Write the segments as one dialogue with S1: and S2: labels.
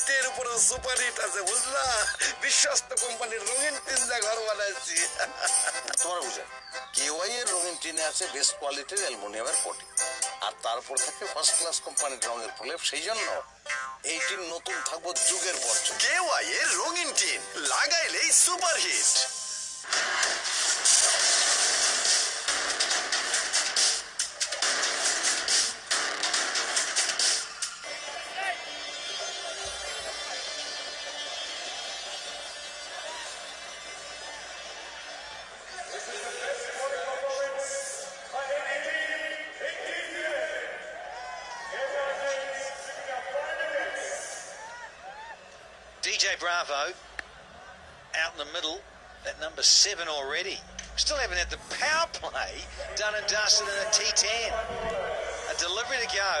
S1: হিটের উপর super hit আছে বুঝলা বিশ্বস্ত কোম্পানির রঙিন টিন দিয়ে ঘর বানাইছি
S2: তোমার বুঝে কেওয়াই এর রঙিন টিনে আছে বেস্ট কোয়ালিটির অ্যালুমিনিয়ামের কোটিং আর তারপর থাকে ফার্স্ট ক্লাস কোম্পানির রঙের প্রলেপ সেই জন্য এই টিন নতুন থাকবো যুগের পর যুগ
S1: কেওয়াই এর রঙিন টিন লাগাইলেই super hit
S3: DJ Bravo out in the middle, at number 7 already. Still haven't had the power play done and dusted in a T10. A delivery to go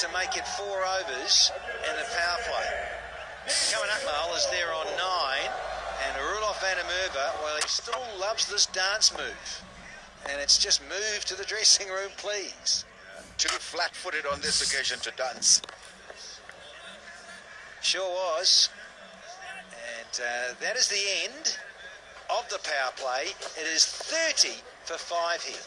S3: to make it 4 overs and the power play. Coming up, Mal is there on 9, and Rudolf van der Merwe, well, he still loves this dance move. And it's just move to the dressing room, please.
S1: Too flat-footed on this occasion to dance.
S3: Sure was. And that is the end of the power play. It is 30 for 5 here.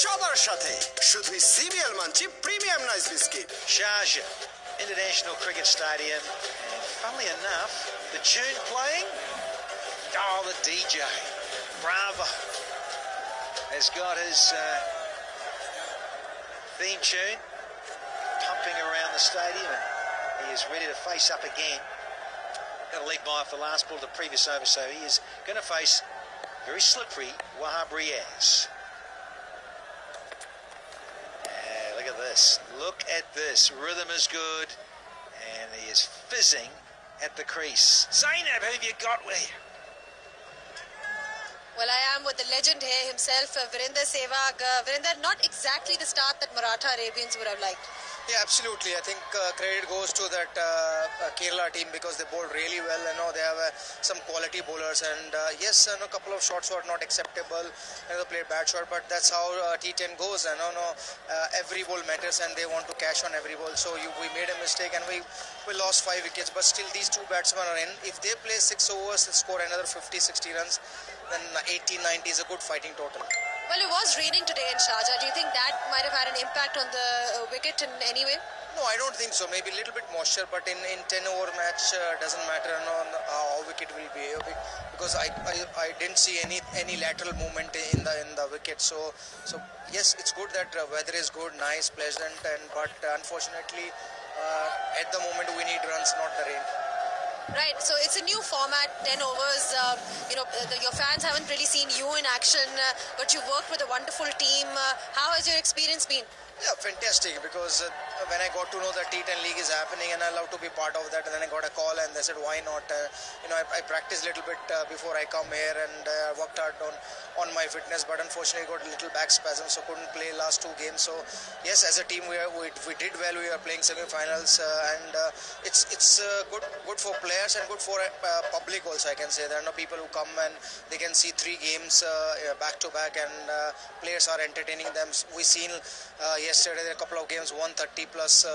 S1: সবার সাথে শুধুই CBL Munchee premium nice biscuit
S3: Sharjah International Cricket Stadium, and funnily enough, the tune playing, oh, the DJ Bravo has got his theme tune pumping around the stadium, and he is ready to face up again. Got a leg by off the last ball of the previous over, so he is going to face very slippery Wahab Riaz. Look at this. Rhythm is good, and he is fizzing at the crease. Zainab, who have you got with you?
S4: Well, I am with the legend here himself, Virender Sehwag. Virender, not exactly the start that Maratha Arabians would have liked.
S5: Yeah, absolutely. I think credit goes to that Kerala team because they bowled really well. You know, they have some quality bowlers, and yes, you know, a couple of shots were not acceptable. You know, they played bad shot, but that's how T10 goes. You know, every ball matters, and they want to cash on every ball. So we made a mistake, and we lost 5 wickets. But still, these two batsmen are in. If they play 6 overs and score another 50-60 runs, then 80-90 is a good fighting total.
S4: Well, it was raining today in Sharjah. Do you think that might have had an impact on the wicket in any way?
S5: No, I don't think so. Maybe a little bit moisture, but in 10-over match doesn't matter, you know, how wicket will be, because I didn't see any lateral movement in the wicket. So yes, it's good that weather is good, nice, pleasant, but unfortunately at the moment we need runs, not the rain.
S4: Right, so it's a new format, 10 overs. Your fans haven't really seen you in action, but you've worked with a wonderful team. How has your experience been?
S5: Yeah, fantastic, because when I got to know that T10 league is happening and I love to be part of that, and then I got a call and they said why not. I practiced a little bit before I come here, and worked hard on my fitness, but unfortunately got a little back spasm, so couldn't play last 2 games. So yes, as a team we did well. We are playing semi-finals, and it's good for players and good for public also. I can say there are no people who come and they can see 3 games back to back, and players are entertaining them. We seen yesterday a couple of games 130 plus,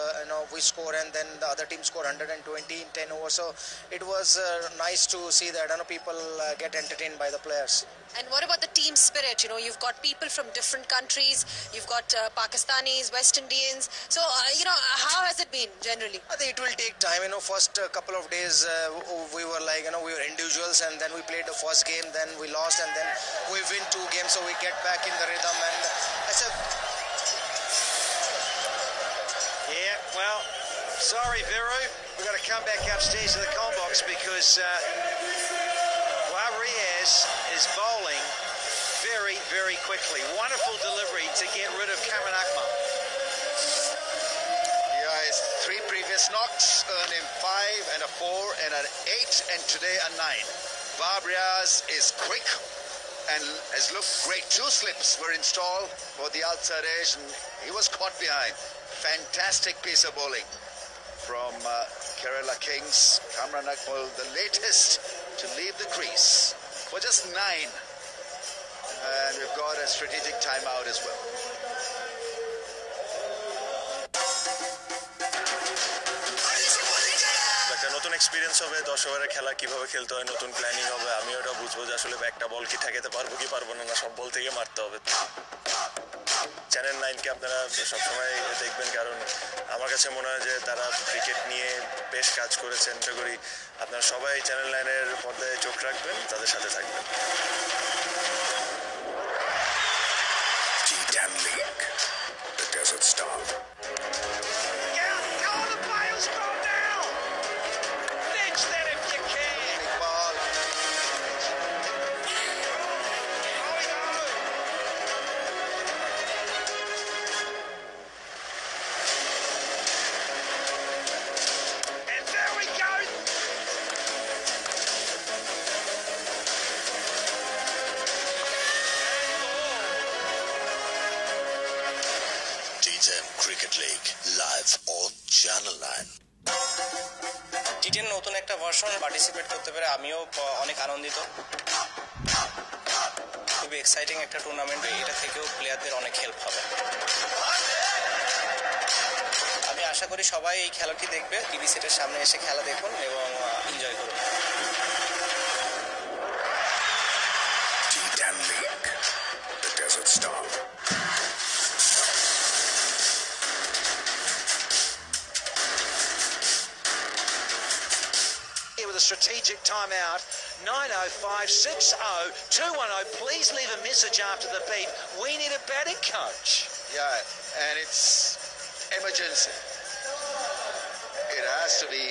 S5: we score, and then the other team score 120 in 10 overs. So it was nice to see that people get entertained by the players.
S4: And what about the team spirit? You've got people from different countries. You've got Pakistanis, West Indians. So how has it been generally?
S5: I think it will take time. First couple of days we were like, we were individuals, and then we played the first game, then we lost, and then we win 2 games, so we get back in the rhythm. And I said,
S3: yeah, well, sorry, Viru. We've got to come back upstairs to the comm box because Riaz is bowling very, very quickly. Wonderful delivery to get rid of Karan Akmal.
S1: Yeah, his 3 previous Dennis Knox earned him 5 and a 4 and an 8 and today a 9. Bob Riaz is quick and has looked great. 2 slips were installed for the outside edge and he was caught behind. Fantastic piece of bowling from Kerala Kings. Kamran Akmal, the latest to leave the crease for just 9. And we've got a strategic timeout as well.
S6: একটা নতুন experience হবে 10 ওভারের খেলা কিভাবে খেলতে হয় নতুন planning হবে আমি ওটা বুঝবো যে আসলে একটা বল কি ঠেকাতে পারবো কি পারবো না সব বল থেকে মারতে হবে চ্যানেল 9 কে আপনারা সবসময় দেখবেন কারণ আমার কাছে মনে হয় যে তারা ক্রিকেট নিয়ে বেশ কাজ করেছেন আশা করি আপনারা সবাই চ্যানেল 9 এর পর্দায় চোখ রাখবেন তাদের সাথে থাকবেন
S7: T10 League, the Desert Star. T10 Cricket League live on Channel 9.
S5: T10 নতুন একটা ভার্সন পার্টিসিপেট করতে পেরে আমিও অনেক আনন্দিত খুবই এক্সাইটিং একটা টুর্নামেন্ট এটা থেকেও প্লেয়ারদের অনেক হেল্প হবে আমি আশা করি সবাই এই খেলাটি দেখবে টিভি সেটের সামনে এসে খেলা দেখুন এবং এনজয় করুন
S7: T10 League, the Desert Star.
S3: With a strategic timeout, 9:05, 6:0, 2:10. Please leave a message after the beep. We need a batting coach.
S1: Yeah, and it's emergency. It has to be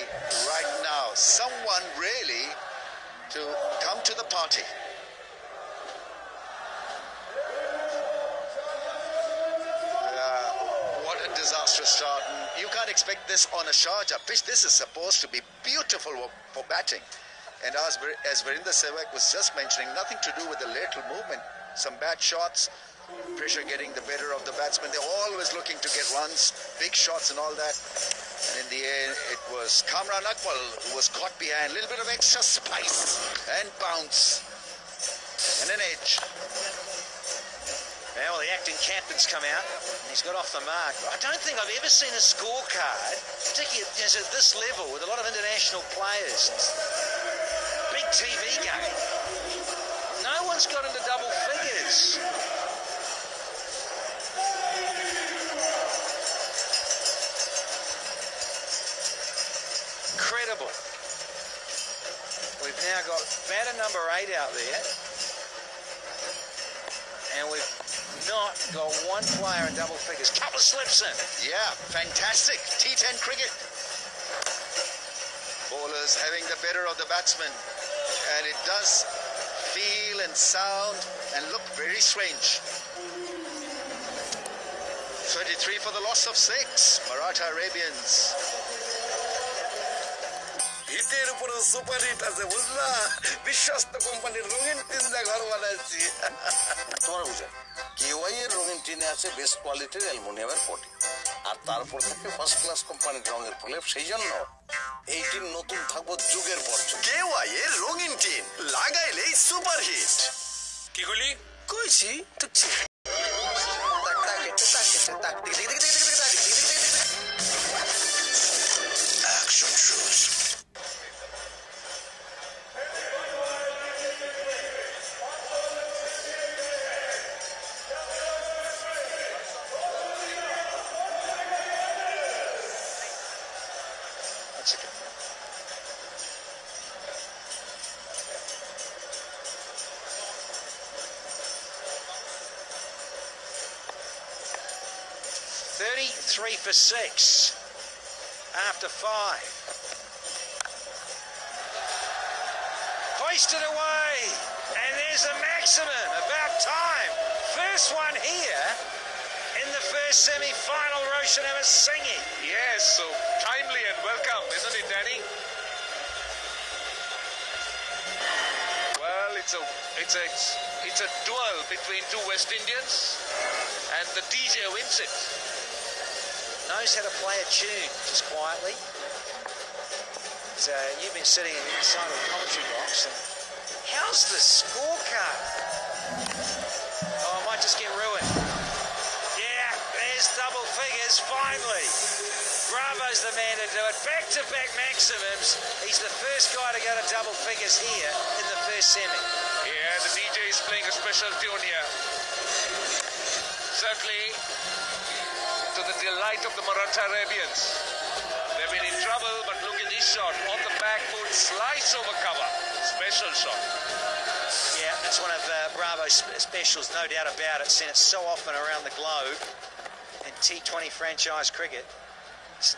S1: right now. Someone really to come to the party. What a disastrous start. You can't expect this on a Sharjah pitch. This is supposed to be beautiful for batting. And as Virendra Sehwag was just mentioning, nothing to do with the lateral movement. Some bad shots, pressure getting the better of the batsman. They're always looking to get runs, big shots and all that. And in the end, it was Kamran Akmal who was caught behind. A little bit of extra spice and bounce and an edge.
S3: Well, the acting captain's come out and he's got off the mark. I don't think I've ever seen a scorecard, particularly at this level with a lot of international players. Big TV game. No one's got into double figures. Incredible. We've now got batter number 8 out there. And we've not got one player in double figures. Couple of slips in.
S1: Yeah, fantastic. T10 cricket. Bowlers having the better of the batsman. And it does feel and sound and look very strange. 33 for the loss of 6. Maratha Arabians. হিটের উপরে super hit আছে বুঝলা বিশ্বস্ত কোম্পানির রঙিন টিনদা ঘর বানাইছি
S2: তোমার বুঝে কেওয়াই এর রঙিন টিনে আছে বেস্ট কোয়ালিটির অ্যালুমিনিয়ামের কোটিং আর তারপর থাকে ফার্স্ট ক্লাস কোম্পানির রঙের প্রলেপ সেই জন্য এই টিন নতুন থাকবো যুগের পর
S7: কেওয়াই এর রঙিন টিন লাগাইলেই সুপার হিট
S6: কি কইলি কইছি তুচ্ছি
S7: action shoes
S3: That's a good. $33 for 6 after 5. Hoisted away, and there's a maximum. About time. First one here in the first semi-final, Roshan Singhi.
S8: Yes, so timely and welcome, isn't it, Danny? Well, it's a duel between two West Indians, and the DJ wins it.
S3: Knows how to play a tune, just quietly. So you've been sitting inside the commentary box, and how's the scorecard? Oh, I might just get ruined. Yeah, there's double figures, finally. Bravo's the man to do it. Back-to-back maximums. He's the first guy to go to double figures here in the first semi.
S8: Yeah, the DJ is playing a special tune here. Certainly, to the delight of the Maratha Arabians. They've been in trouble, but look at this shot. On the back foot, slice over cover. Special shot.
S3: Yeah, that's one of Bravo's specials, no doubt about it. Seen it so often around the globe in T20 franchise cricket. So,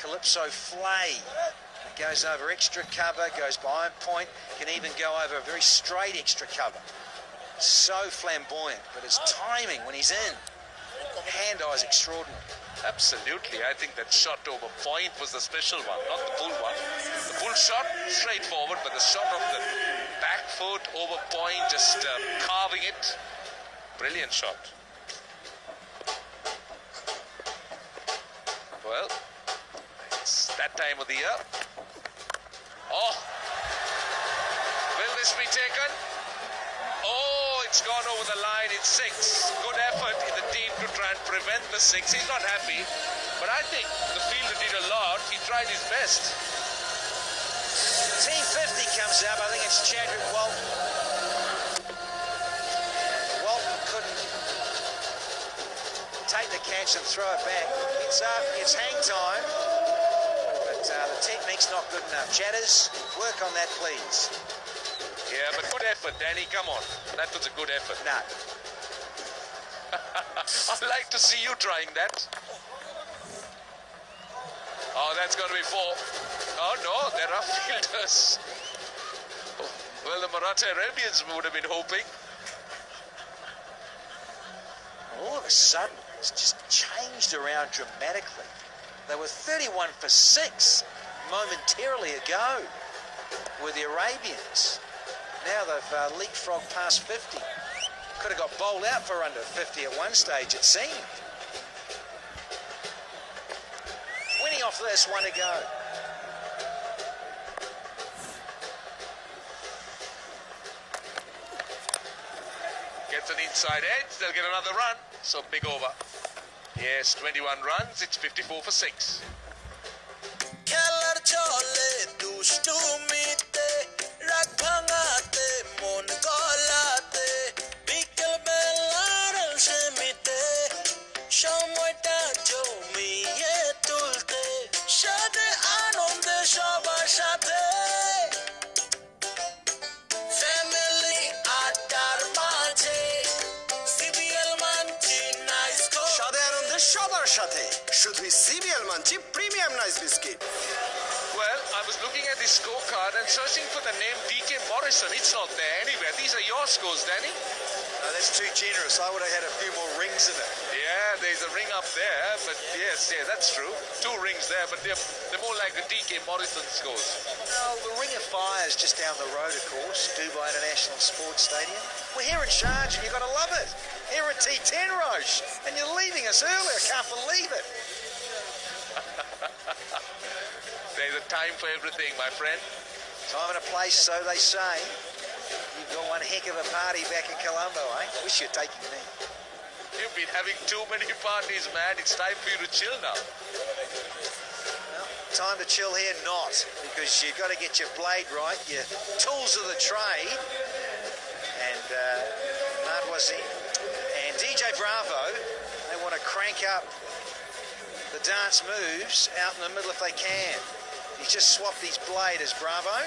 S3: Calypso Flay. It goes over extra cover, goes behind point, can even go over a very straight extra cover. So flamboyant, but his timing when he's in, hand-eye is extraordinary.
S8: Absolutely. I think that shot over point was the special one, not the pull one. The pull shot, straightforward, but the shot of the back foot over point, just carving it. Brilliant shot. Well, it's that time of the year. Oh, will this be taken? Oh, it's gone over the line. It's 6. Good effort in the team to try and prevent the 6. He's not happy, but I think the fielder did a lot. He tried his best.
S3: Team 50 comes up. I think it's Chadwick Walton. And Walton couldn't take the catch and throw it back. It's up. It's hang time. But the technique's not good enough. Chatters, work on that, please.
S8: Yeah, but good effort, Danny. Come on. That was a good effort.
S3: No.
S8: I'd like to see you trying that. Oh, that's going to be 4. Oh, no, there are fielders. Oh, well, the Maratha Arabians would have been hoping.
S3: All of a sudden, it's just changed around dramatically. They were 31 for 6 momentarily ago with the Arabians. Now they've leapfrogged past 50. Could have got bowled out for under 50 at one stage, it seemed. Winning off this, 1 to go.
S8: Gets an inside edge, they'll get another run. So big over. Yes, 21 runs, it's 54 for 6.
S7: সবার সাথে শুধুই CBL মানছি premium nice biscuit
S8: Well, I was looking at the scorecard and searching for the name DK Morrison. It's not there anywhere. These are your scores, Danny.
S1: No, that's too generous. I would have had a few more rings in it.
S8: Yeah, there's a ring up there, but yes, that's true. 2 rings there, but they're more like the DK Morrison scores.
S3: Well, the Ring of Fire is just down the road, of course, Dubai International Sports Stadium. We're here in Sharjah, and you've got to love it. Here at T10, Roche, and you're leaving us early. I can't believe it.
S8: There's a time for everything, my friend.
S3: Time and a place, so they say. You've got one heck of a party back in Colombo, eh? Wish you're taking me.
S8: You've been having too many parties, man. It's time for you to chill now.
S3: Well, time to chill here, not, because you've got to get your blade right, your tools of the trade. And Madwasi and DJ Bravo, they want to crank up the dance moves out in the middle if they can. He's just swapped his blade as Bravo.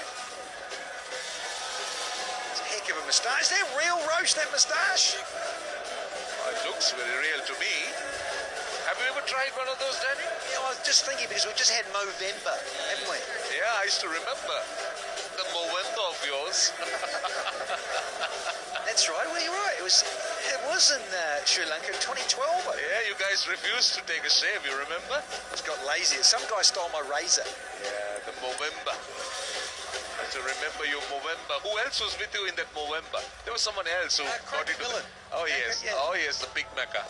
S3: It's a heck of a moustache. Is that real, Roche, that moustache?
S8: It looks very real to me. Have you ever tried one of those, Danny?
S3: Yeah, I was just thinking because we've just had Movember, haven't we?
S8: Yeah, I used to remember the Movember of yours.
S3: That's right. Well, you're right. It was in Sri Lanka in 2012.
S8: Yeah, you guys refused to take a shave, you remember?
S3: Just got lazy. Some guy stole my razor.
S8: Yeah, the Movember. I have to remember your Movember. Who else was with you in that Movember? There was someone else who got into
S3: Millen.
S8: Oh, yes.
S3: Yeah.
S8: Oh, yes, the Big Mecca.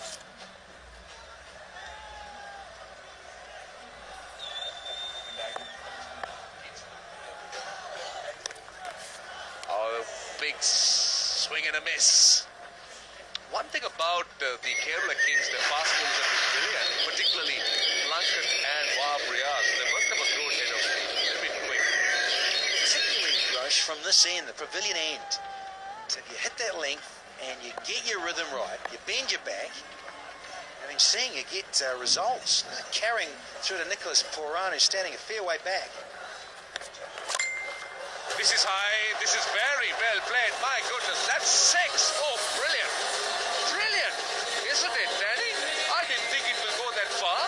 S8: Oh, big swing and a miss. One thing about the Kerala Kings, their fast bowlers have been brilliant, particularly Blanket and Wahab Riaz. They must have a throat head of speed. They've been quick.
S3: Particularly, Roche, from this end, the pavilion end. So if you hit that length and you get your rhythm right, you bend your back, I mean, seeing you get results. Carrying through to Nicholas Pooran, who's standing a fair way back.
S8: This is high. This is very well played. My goodness, that's 6. Oh, brilliant. Brilliant. Isn't it, Danny? I didn't think it will go that far.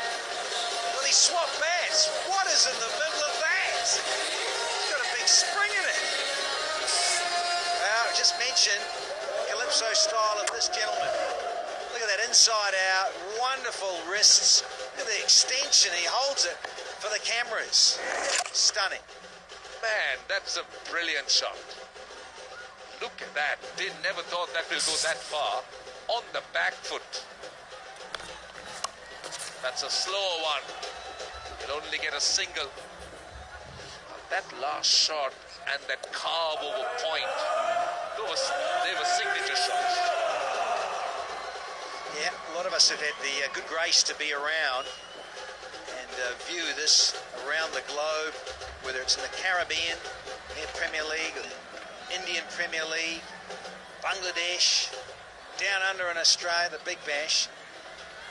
S3: Well, he swapped bats. What is in the middle of that? He's got a big spring in it. Well, just mention Calypso style of this gentleman. Look at that inside out. Wonderful wrists. Look at the extension. He holds it for the cameras. Stunning.
S8: Man, that's a brilliant shot. Look at that. Never thought that will go that far. On the back foot. That's a slower one. He'll only get a single. That last shot and that carve over point, they were signature shots.
S3: Yeah, a lot of us have had the good grace to be around and view this around the globe, whether it's in the Caribbean, their Premier League, or the Indian Premier League, Bangladesh, down under in Australia, the Big Bash.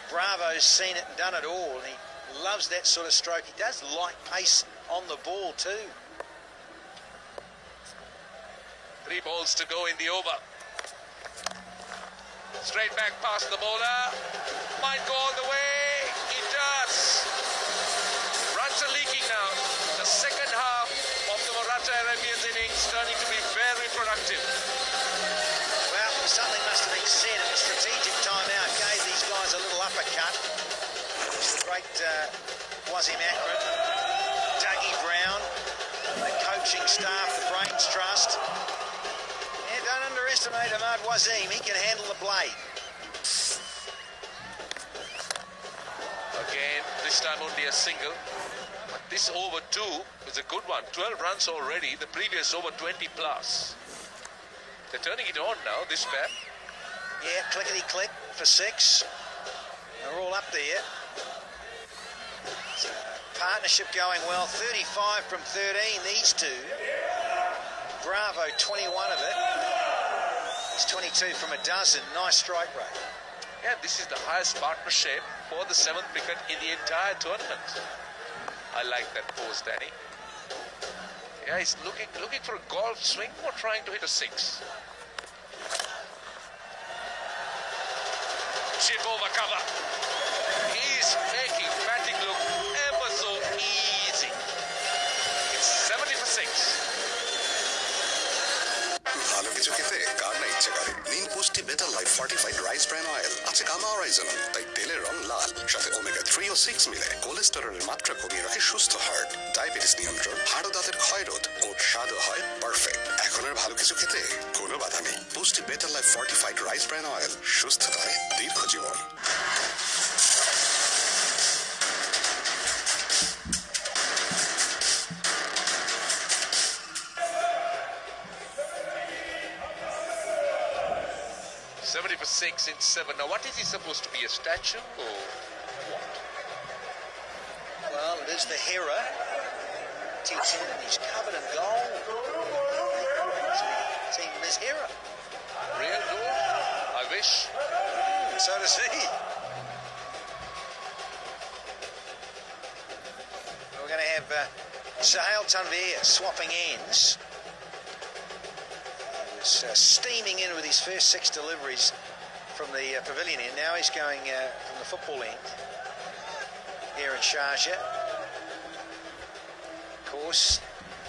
S3: Bravo's seen it and done it all, and he loves that sort of stroke. He does like pace on the ball too.
S8: 3 balls to go in the over. Straight back past the bowler. Might go all the way. It does. Runs are leaking now. The second half of the Maratha Arabians innings turning to be very productive.
S3: Well, something must have been said at the strategic timeout. Gave these guys a little uppercut. It's the great Wasim Akram, Dougie Brown, the coaching staff, the Brains Trust. Yeah, don't underestimate Ahmad Wasim. He can handle the blade.
S8: Again, this time only a single. But this over 2 is a good one. 12 runs already. The previous over 20 plus. They're turning it on now, this pair.
S3: Yeah, clickety-click for 6. They're all up there. Partnership going well. 35 from 13, these two. Bravo, 21 of it. It's 22 from a dozen. Nice strike rate.
S8: Yeah, this is the highest partnership for the 7th wicket in the entire tournament. I like that pose, Danny. Yeah, he's looking for a golf swing or trying to hit a 6. Chip over cover. He's making batting look ever so easy. It's 70 for 6.
S7: ভালো কিছু খেতে কার না ইচ্ছে করে নিন পুষ্টি better life fortified rice bran oil আছে gamma অরাইজনল তাই তেলের রং লাল সাথে ওমেগা 3 ও 6 মিলে কোলেস্টেরলের মাত্রা কমিয়ে রাখে সুস্থ হার্ট ডায়াবেটিস নিয়ন্ত্রণ হাড় ও দাঁতের ক্ষয়রোধ ও স্বাদও হয় পারফেক্ট এখন আর ভালো কিছু খেতে কোনো বাধা নেই Pusti better life fortified rice bran oil সুস্থতায় দীর্ঘ জীবন
S8: 70 for 6 in 7. Now, what is he supposed to be, a statue or what?
S3: Well, it is the Hera. T10, and he's covered in gold. Team Ms. Hera.
S8: Real gold? I wish.
S3: So does he. We're going to have Sahel Tanvir swapping ends. He was steaming in with his first 6 deliveries from the pavilion end. Now he's going from the football end here in Sharjah. Of course,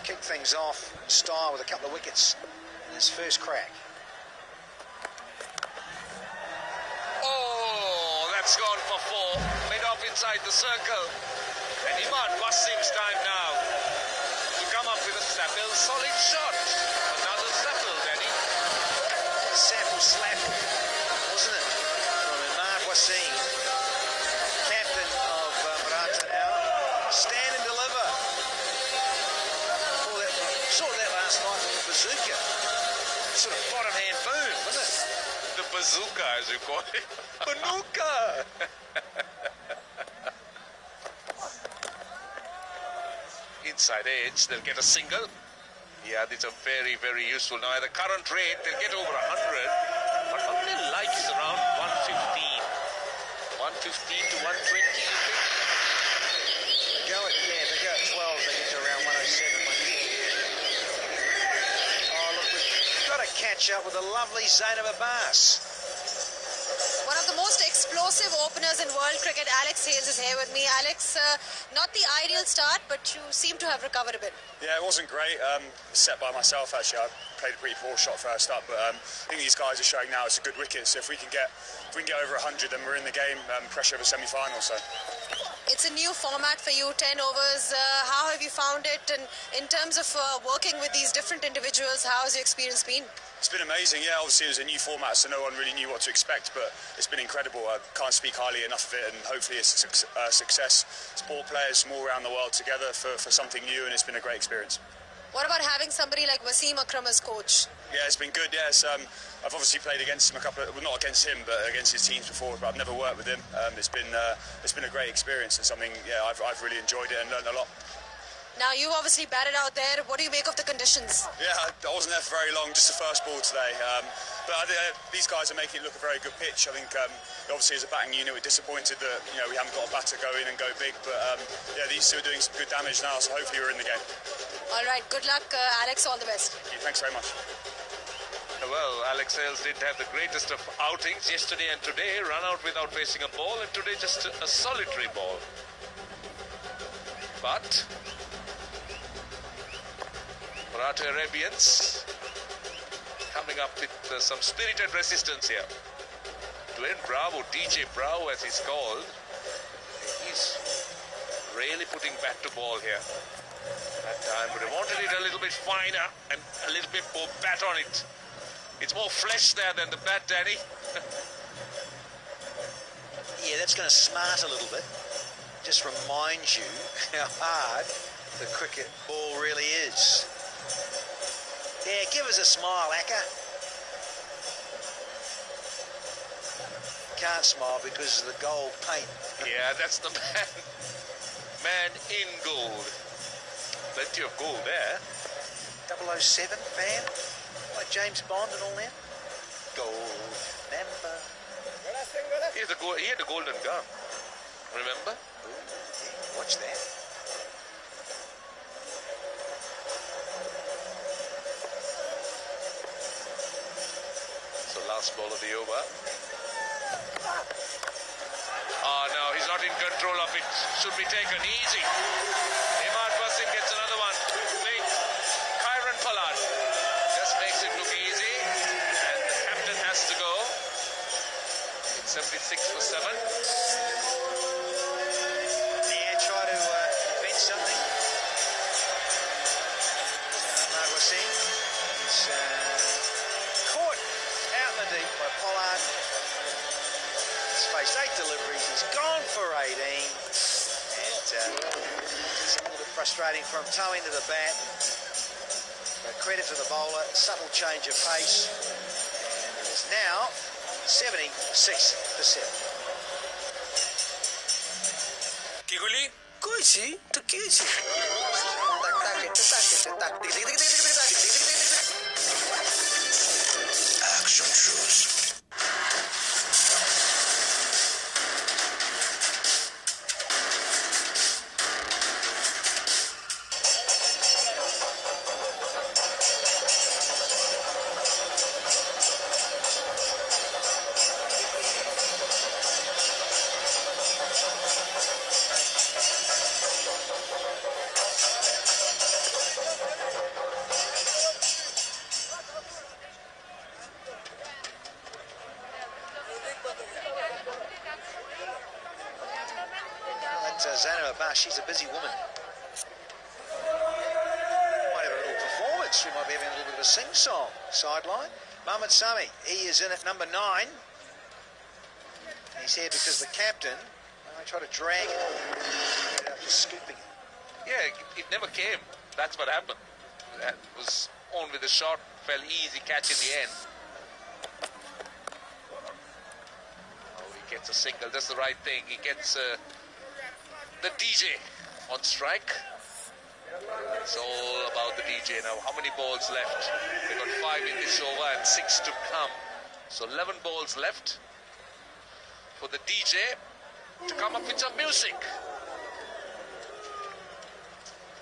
S3: kicked things off in style with a couple of wickets in his first crack.
S8: That's gone for 4. Mid off inside the circle. And Imad Wasim's time now to come up with a Sapple solid shot. Another Sapple, Danny.
S3: Sapple slap, wasn't it? From Imad Wasim, captain of Maratha now. Stand and deliver. Saw that last night with the bazooka. Sort of bottom hand boom, wasn't it?
S8: The bazooka, as you call it. Bazooka! Inside edge, they'll get a single. Yeah, these are very, very useful. Now, at the current rate, they'll get over 100. But what they like is around 115. 115 to 120, you think?
S3: They go at 12, they get to around 107, 150. Oh, look, we've got to catch up with the lovely Zainab Abbas.
S4: One of the most explosive openers in world cricket, Alex Hales, is here with me. Alex, not the ideal start, but you seem to have recovered a bit.
S9: Yeah, it wasn't great. Set by myself, actually. I played a pretty poor shot first up, but I think these guys are showing now it's a good wicket. So if we can get over 100, then we're in the game. Pressure of a semi-final. So
S4: it's a new format for you, 10 overs. How have you found it? And in terms of working with these different individuals, how has your experience been?
S9: it's been amazing. Yeah, obviously it was a new format, so no one really knew what to expect, but it's been incredible. I can't speak highly enough of it, and hopefully it's a success. Sport players from all around the world together for something new, and it's been a great experience.
S4: What about having somebody like Wasim Akram as coach?
S9: Yeah, it's been good. Yes, I've obviously played against him well, not against him, but against his teams before. But I've never worked with him. It's been a great experience and something. Yeah, I've really enjoyed it and learned a lot.
S4: Now you obviously batted out there. What do you make of the conditions?
S9: Yeah, I wasn't there for very long. Just the first ball today. But these guys are making it look a very good pitch. I think obviously as a batting unit, we're disappointed that we haven't got a batter go in and go big. But yeah, these two are doing some good damage now. So hopefully we're in the game.
S4: All right, good luck, Alex. All the best.
S9: Thank you. Thanks very much.
S8: Well, Alex Hales didn't have the greatest of outings yesterday and today. Run out without facing a ball, and today just a solitary ball. But Maratha Arabians coming up with some spirited resistance here. Dwayne Bravo, DJ Bravo as he's called, he's really putting bat to ball here. That time, but I wanted it a little bit finer and a little bit more bat on it. It's more flesh there than the bat, Danny.
S3: Yeah, that's going to smart a little bit. Just reminds you how hard the cricket ball really is. Yeah, give us a smile, Akka. Can't smile because of the gold paint.
S8: Yeah, that's the man. Man in gold. Plenty of gold there.
S3: 007 fan, like James Bond and all that. Gold member.
S8: He had a golden gun. Remember?
S3: Ooh, yeah, watch that.
S8: So last ball of the over. Oh no, he's not in control of it. Should be taken easy. Imad Wasim gets another one. Big. Kyron Pollard just makes it look easy. And the captain has to go. It's 76 for 7.
S3: Yeah, try to invent something. Imad Wasim is caught out in the deep by Pollard. He's faced 8 deliveries. He's gone for 18. And it's a little bit frustrating for him. Toe into the bat. But credit to the bowler. Subtle change of pace. And it is now 76 for 7.
S10: কিগুলি কইছি তো কি হইছে
S7: Action shows.
S3: Zana Abbas, she's a busy woman. Might have a little performance. She might be having a little bit of a sing-song sideline. Mohamed Sami, he is in at number 9. He's here because the captain, I try to drag it out, just scooping it.
S8: Yeah, it never came. That's what happened. That was only the shot, fell easy catch in the end. Oh, he gets a single. That's the right thing. He gets the DJ on strike. It's all about the DJ now. How many balls left? They got 5 in this over and 6 to come. So 11 balls left for the DJ to come up with some music.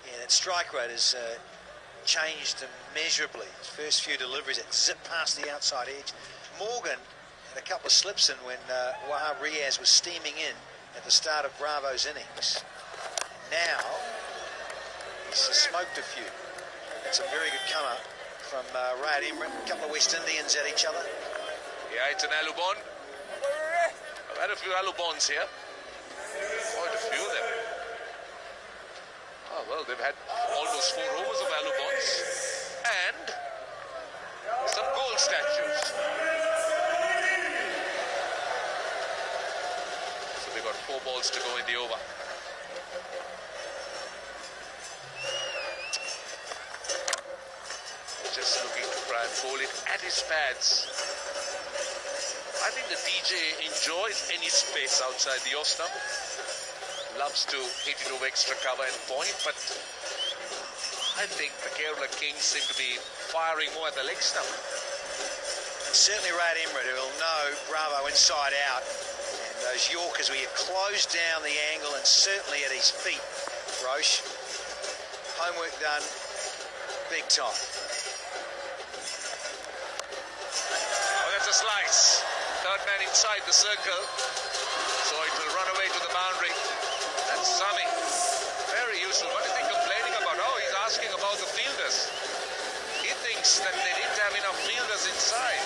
S3: Yeah, that strike rate has changed immeasurably. His first few deliveries, it zipped past the outside edge. Morgan had a couple of slips in when Wahab Riaz was steaming in at the start of Bravo's innings. Now, he's smoked a few. It's a very good come up from Rayad Emrit. A couple of West Indians at each other.
S8: Yeah, it's an Alubon. I've had a few Alubons here. Quite a few of them. Oh, well, they've had almost 4 overs of Alubons. And some gold statues. So they've got 4 balls to go in the over. Just looking to try and bowl it at his pads. I think the DJ enjoys any space outside the off stump. Loves to hit it over extra cover and point, but I think the Kerala Kings seem to be firing more at the leg stump.
S3: And certainly Rayad Emrit, who will know Bravo inside out. And those Yorkers where you close down the angle and certainly at his feet, Roche. Homework done big time.
S8: Oh, that's a slice. Third man inside the circle. So it will run away to the boundary. That's Sami. Very useful. What is he complaining about? Oh, he's asking about the fielders. He thinks that they didn't have enough fielders inside.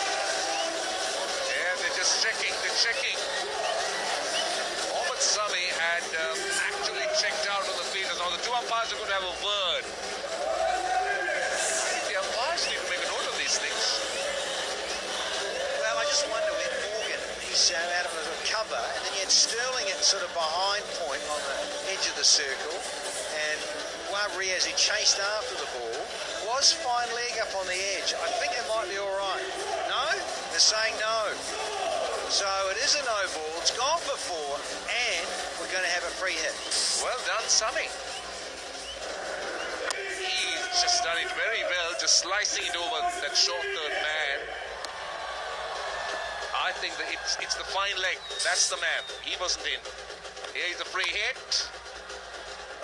S8: Yeah, they're just checking. They're checking. Mohamed Sami had actually checked out on the fielders. Now the 2 umpires are going to have a word. I think the umpires need to make a note of these things.
S3: Well, I just wonder when Morgan, he's out of a cover, and then you had Sterling at sort of behind point on the edge of the circle, and Wahab Riaz, who chased after the ball, was fine leg up on the edge. I think it might be all right. No? They're saying no. So it is a no ball. It's gone for 4, and we're going to have a free hit.
S8: Well done, Sami. He's just done it very well, just slicing it over that short third man. I think that it's the fine leg. That's the man. He wasn't in. Here's a free hit.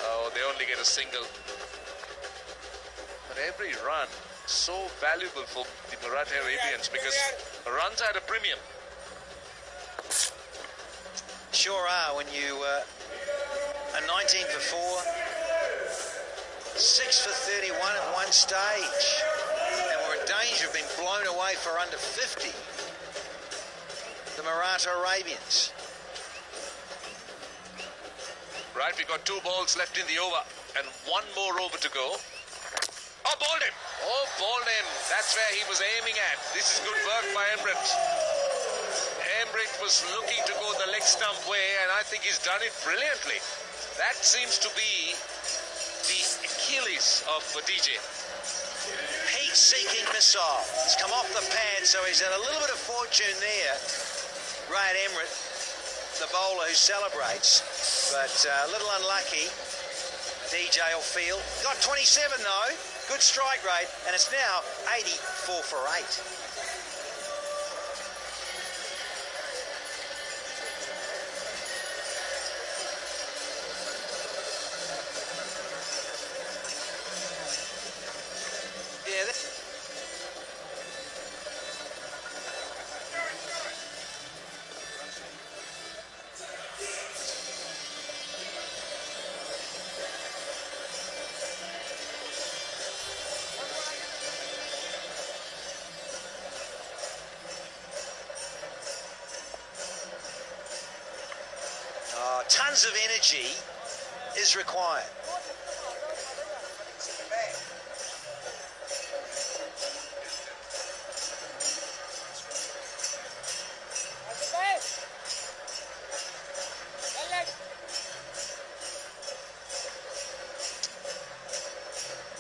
S8: Oh, they only get a single. But every run, so valuable for the Maratha Arabians because runs are at a premium.
S3: Sure are when you are 19 for 4, 6 for 31 at one stage, and we're in danger of being blown away for under 50. The Maratha Arabians.
S8: Right, we've got 2 balls left in the over and 1 more over to go. Oh, bowled him. Oh, bowled him. That's where he was aiming at. This is good work by Emrit. Emrit was looking to go the leg stump way, and I think he's done it brilliantly. That seems to be the Achilles of DJ.
S3: Heat-seeking missile. It's come off the pad, so he's had a little bit of fortune there. Rayad Emrit, the bowler who celebrates, but a little unlucky. DJ will feel. Got 27 though. Good strike rate, and it's now 84 for 8. Tons of energy is required.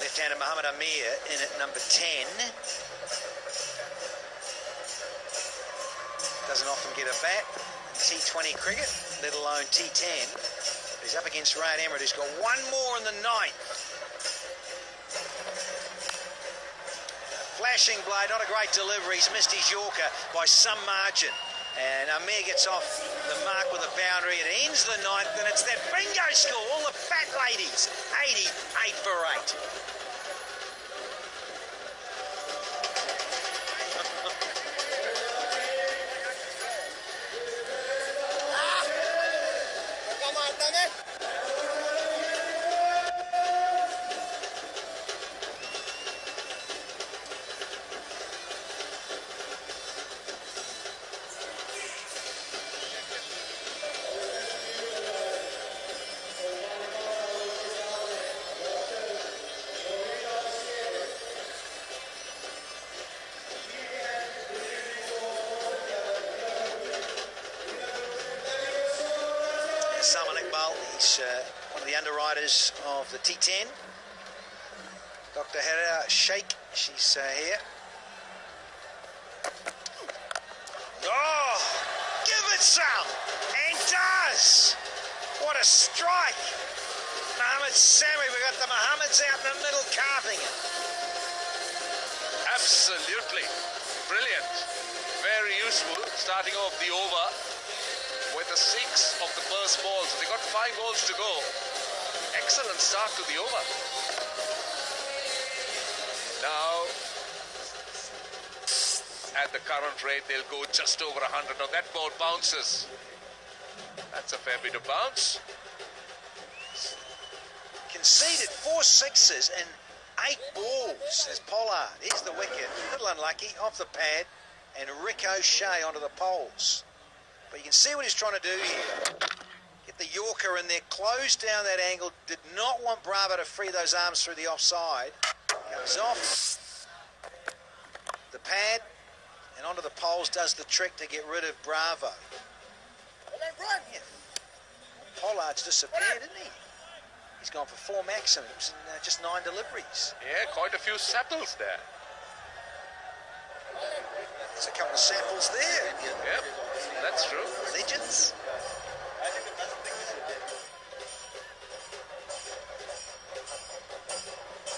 S3: Left-hander Muhammad Amir in at number 10. Doesn't often get a bat in T20 cricket, let alone T10. He's up against Ryan Emmerich, who's got one more in the ninth. Flashing blade, not a great delivery. He's missed his Yorker by some margin. And Amir gets off the mark with a boundary. It ends the ninth, and it's that bingo score. All the fat ladies. 88 for 8. He's one of the underwriters of the T10. Dr. Hera Sheikh, she's here. Oh, give it some, and does. What a strike. Mohammed Sami, we've got the Mohammeds out in the middle carving it.
S8: Absolutely. Brilliant. Very useful. Starting off the over with the 6 of the first ball. So they got 5 balls to go. Excellent start to the over. Now, at the current rate, they'll go just over 100. Now that ball bounces. That's a fair bit of bounce.
S3: Conceded 4 sixes and 8 balls as Pollard. Here's the wicket. A little unlucky, off the pad, and ricochet onto the poles. But you can see what he's trying to do here. Get the Yorker in there, close down that angle. Did not want Bravo to free those arms through the offside. Comes off the pad and onto the poles, does the trick to get rid of Bravo. Yeah. Pollard's disappeared, isn't he? He's gone for 4 maximums and just 9 deliveries.
S8: Yeah, quite a few samples there.
S3: There's a couple of samples there.
S8: Yep, that's true.
S3: Legends.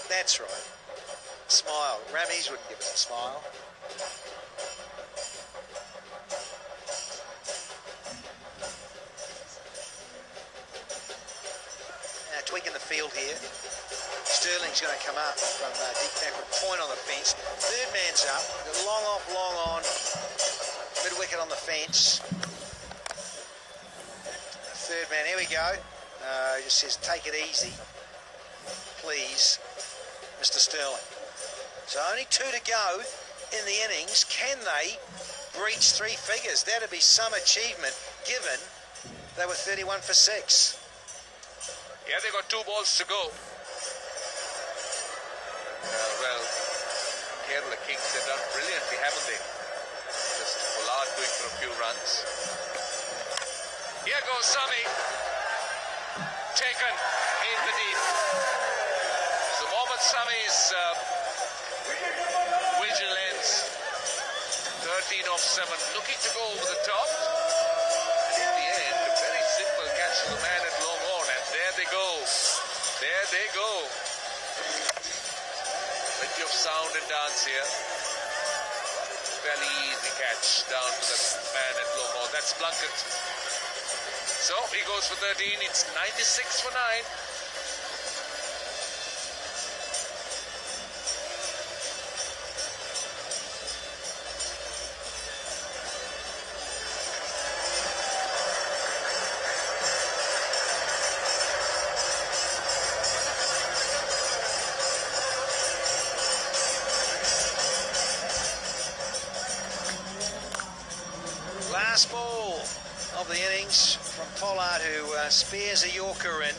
S3: That's right. Smile. Rammies wouldn't give us a smile. Now tweaking the field here. Sterling's going to come up from deep backward point on the fence. Third man's up. Long off, long on. Mid-wicket on the fence. Third man, here we go. Just says, take it easy, please, Mr. Sterling. So only 2 to go in the innings. Can they breach 3 figures? That'd be some achievement, given they were 31 for 6.
S8: Yeah, they got 2 balls to go. Well, Kerala Kings, they've done brilliantly, haven't they? Just Pollard going for a few runs. Here goes Sami. Taken in the deep. So Mohammad Sami's vigilance. 13 off 7. Looking to go over the top. And in the end, a very simple catch to the man at long on. And there they go. There they go. Plenty of sound and dance here. Fairly easy catch down to the man at long on. That's Plunkett. So he goes for 13. It's 96 for 9.
S3: Last ball of the innings from Pollard, who spares a Yorker in.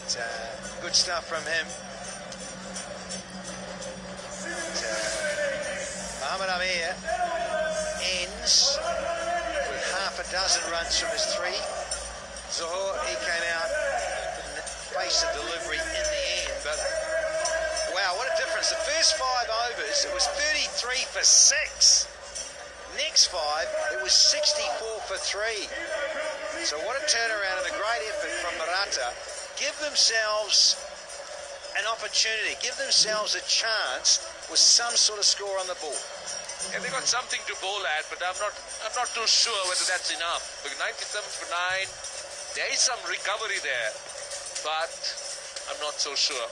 S3: Good stuff from him. Mohamed Amir ends with half a dozen runs from his three. Zohor, he came out, didn't face the delivery in the end, but wow, what a difference. The first 5 overs, it was 33 for 6. Next 5, it was 64 for 3. So what a turnaround and a great effort from Murata. Give themselves an opportunity, give themselves a chance with some sort of score on the board.
S8: Yeah, they got something to bowl at, but I'm not too sure whether that's enough. Because 97 for 9, there is some recovery there, but I'm not so sure.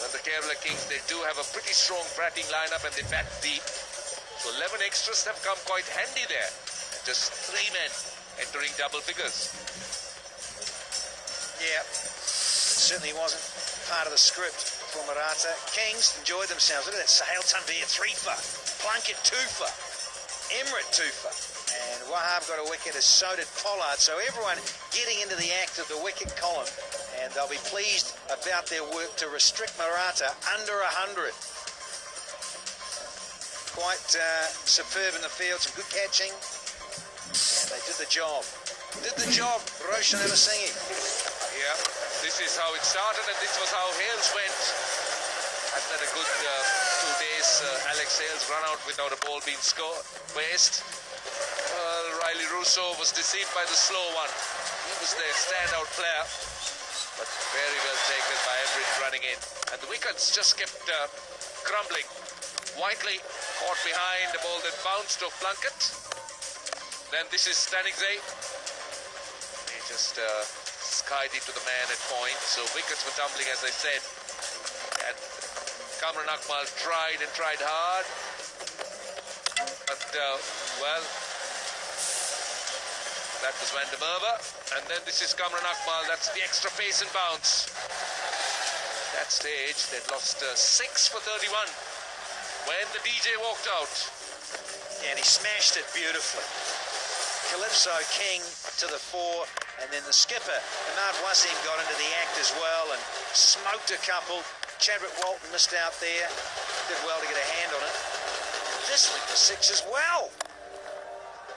S8: And the Kerala Kings, they do have a pretty strong batting lineup and they bat deep. So 11 extras have come quite handy there. Just 3 men entering double figures.
S3: Yeah, certainly wasn't part of the script for Murata. Kings enjoyed themselves. Look at that. Sahel Tanvir 3 for. Plunkett 2 for. Emrit 2 for. And Wahab got a wicket, as so did Pollard. So everyone getting into the act of the wicket column. And they'll be pleased about their work to restrict Murata under 100. Quite superb in the field. Some good catching. And they did the job. Roshan Elasinghe.
S8: Yeah, this is how it started and this was how Hales went. Hadn't had a good 2 days. Alex Hales run out without a ball being faced. Riley Russo was deceived by the slow one. He was their standout player, but very well taken by Emrit running in. And the wickets just kept crumbling. Whiteley caught behind a ball that bounced off Plunkett. Then this is Stanningsay. He just skied it to the man at point. So wickets were tumbling, as I said. And Kamran Akmal tried and tried hard. But, well, that was Van der Merwe. And then this is Kamran Akmal. That's the extra pace and bounce. At that stage, they'd lost 6 for 31 when the DJ walked out.
S3: Yeah, and he smashed it beautifully. Calypso King to the fore, and then the skipper, Ahmad Wasim, got into the act as well and smoked a couple. Chadwick Walton missed out there. Did well to get a hand on it. This went for 6 as well.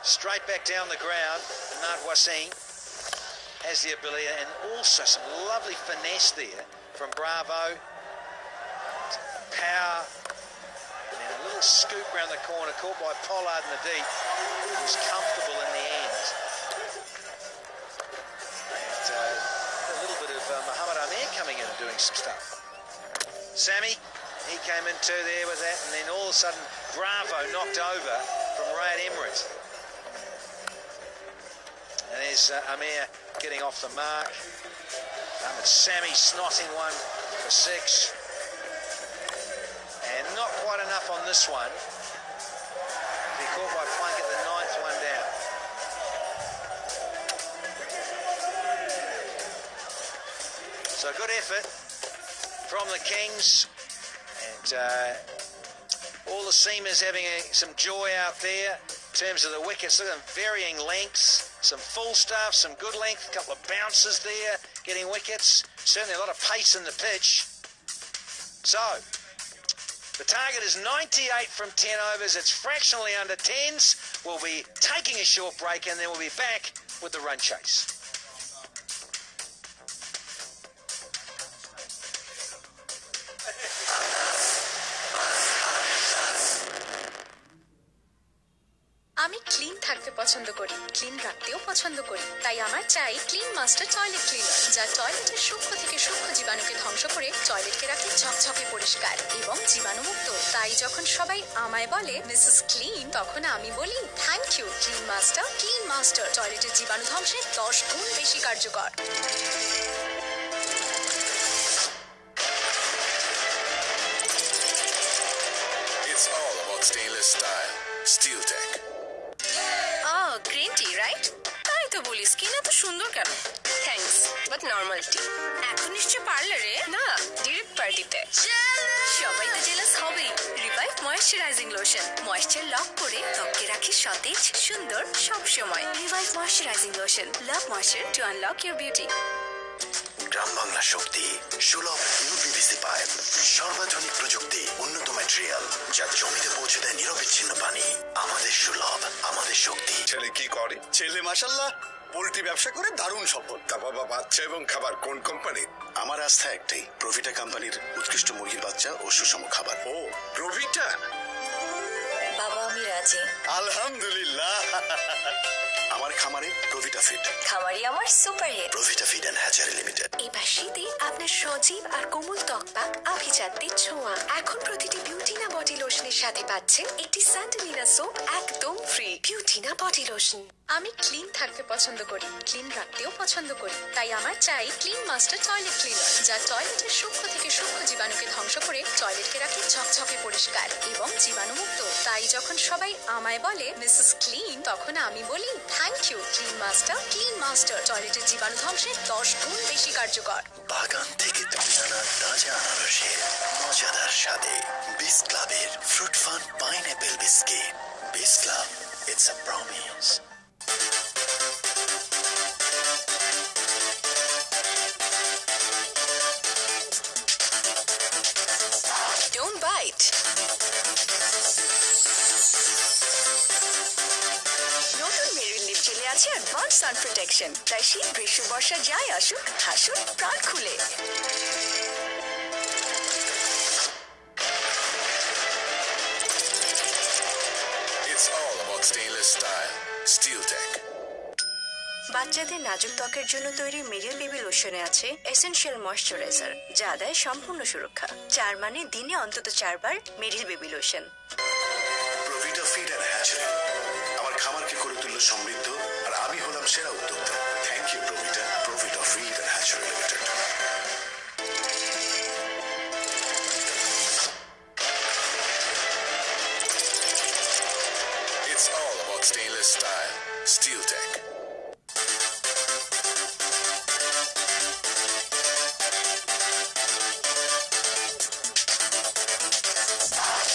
S3: Straight back down the ground. Ahmad Wasim has the ability, and also some lovely finesse there from Bravo. Power. And then a little scoop round the corner, caught by Pollard in the deep. It was comfortable in the end. And a little bit of Mohamed Amir coming in and doing some stuff. Sammy, he came in too there with that, and then all of a sudden Bravo knocked over from Rayad Emrit. And there's Amir getting off the mark. Sammy snotting one for 6. And not quite enough on this one. He caught by Plunkett, the 9th one down. So good effort from the Kings. And all the seamers having some joy out there in terms of the wickets. Look at them, varying lengths. Some full stuff, some good length, a couple of bounces there, getting wickets. Certainly a lot of pace in the pitch. So, the target is 98 from 10 overs. It's fractionally under 10s. We'll be taking a short break and then we'll be back with the run chase.
S11: আমি clean থাকতে পছন্দ করি, clean রাখতেও পছন্দ করি। তাই আমার চাই ক্লিন মাস্টার টয়লেট ক্লিনার, যা টয়লেটের সূক্ষ্ম থেকে সূক্ষ্ম জীবাণুকে ধ্বংস করে টয়লেটকে রাখে ঝকঝকে পরিষ্কার এবং জীবাণুমুক্ত। তাই যখন সবাই আমায় বলে মিসেস ক্লিন, তখন আমি বলি thank you Clean Master. Clean Master টয়লেটের জীবাণু ধ্বংসে 10 গুণ বেশি কার্যকর।
S7: It's all about stainless style. Steel Tech.
S11: Green tea right? তাই তো বলি স্কিন এত সুন্দর কেন? Thanks, but normal tea. এখন নিশ্চয় পার্লারে না, ডিরেক্ট পার্টিতে। সবাই তো জেলাস হবেই। Revive moisturizing lotion moisture lock করে ত্বককে রাখে সতেজ, সুন্দর সব সময়। Revive moisturizing lotion, love moisture to unlock your beauty.
S7: গ্রাম বাংলা শক্তি, সুলভ ইউপিভিসি পাইপ, সর্বাধুনিক প্রযুক্তি, উন্নত ম্যাটেরিয়াল যা জমিতে পৌঁছে দেয় নিরবিচ্ছিন্ন পানি। আমাদের সুলভ, আমাদের শক্তি।
S12: ছেলে কি করে?
S2: ছেলে মাশাল্লাহ পোল্ট্রি ব্যবসা করে দারুণ সফল।
S12: তা বাবা, বাচ্চা এবং খাবার কোন কোম্পানি?
S7: আমার আস্থা একটাই, প্রভিটা কোম্পানির উৎকৃষ্ট মুরগির বাচ্চা ও সুষম খাবার।
S12: ও প্রভিটা।
S11: বাবা আমি রাজি।
S2: আলহামদুলিল্লাহ।
S7: আমার খামারে প্রভিটা ফিড।
S11: খামারি আমার superhit.
S7: প্রভিটা feed and hatchery limited.
S11: এবার শীতে আপনার সজীব আর কোমল ত্বকপাক আভিজাত্যের ছোঁয়া। এখন প্রতিটি বিউটিনা বডি লোশনের সাথে পাচ্ছেন একটি স্যান্ডেলিনা সোপ একদম ফ্রি। Beautina body lotion. আমি ক্লিন থাকতে পছন্দ করি, ক্লিন রাখতেও পছন্দ করি, তাই আমার চাই ক্লিন মাস্টার টয়লেট ক্লিনার, যা টয়লেটের সূক্ষ্ম থেকে সূক্ষ্ম জীবাণুকে ধ্বংস করে টয়লেটকে রাখে ঝকঝকে পরিষ্কার এবং জীবাণুমুক্ত। তাই যখন সবাই আমায় বলে মিসেস ক্লিন, তখন আমি বলি thank you Clean Master. Clean Master টয়লেটের জীবাণু ধ্বংসের 10 গুণ বেশি কার্যকর।
S7: বাগান থেকে তুলে আনা তাজা আনারসের মজাদার স্বাদে বিস ক্লাবের ফ্রুট ফান পাইনঅ্যাপেল বিস্কিট। বিস club, it's a promise.
S11: Don't bite. নতুন মেরিল লিপ জেলে আছে অ্যাডভান্স সান প্রোটেকশন, তাই শীত গ্রীষ্ম বর্ষা যাই আসুক হাসুন প্রাণ খুলে।
S12: It's all about stainless style. Steel Tech.
S11: বাচ্চাদের নাজুক ত্বকের জন্য তৈরি মেরিল বেবি লোশনে আছে এসেনশিয়াল ময়শ্চারাইজার, যা দেয় সম্পূর্ণ সুরক্ষা। 4 মানে দিনে অন্তত 4 বার Meril baby lotion.
S7: Provita feed and hatchery আমার খামারকে করে তুলল সমৃদ্ধ, আর আমি হলাম সেরা উদ্যোক্তা। Thank you Provita, Provita feed and hatchery limited.
S12: It's all about stainless style. Steel Tech.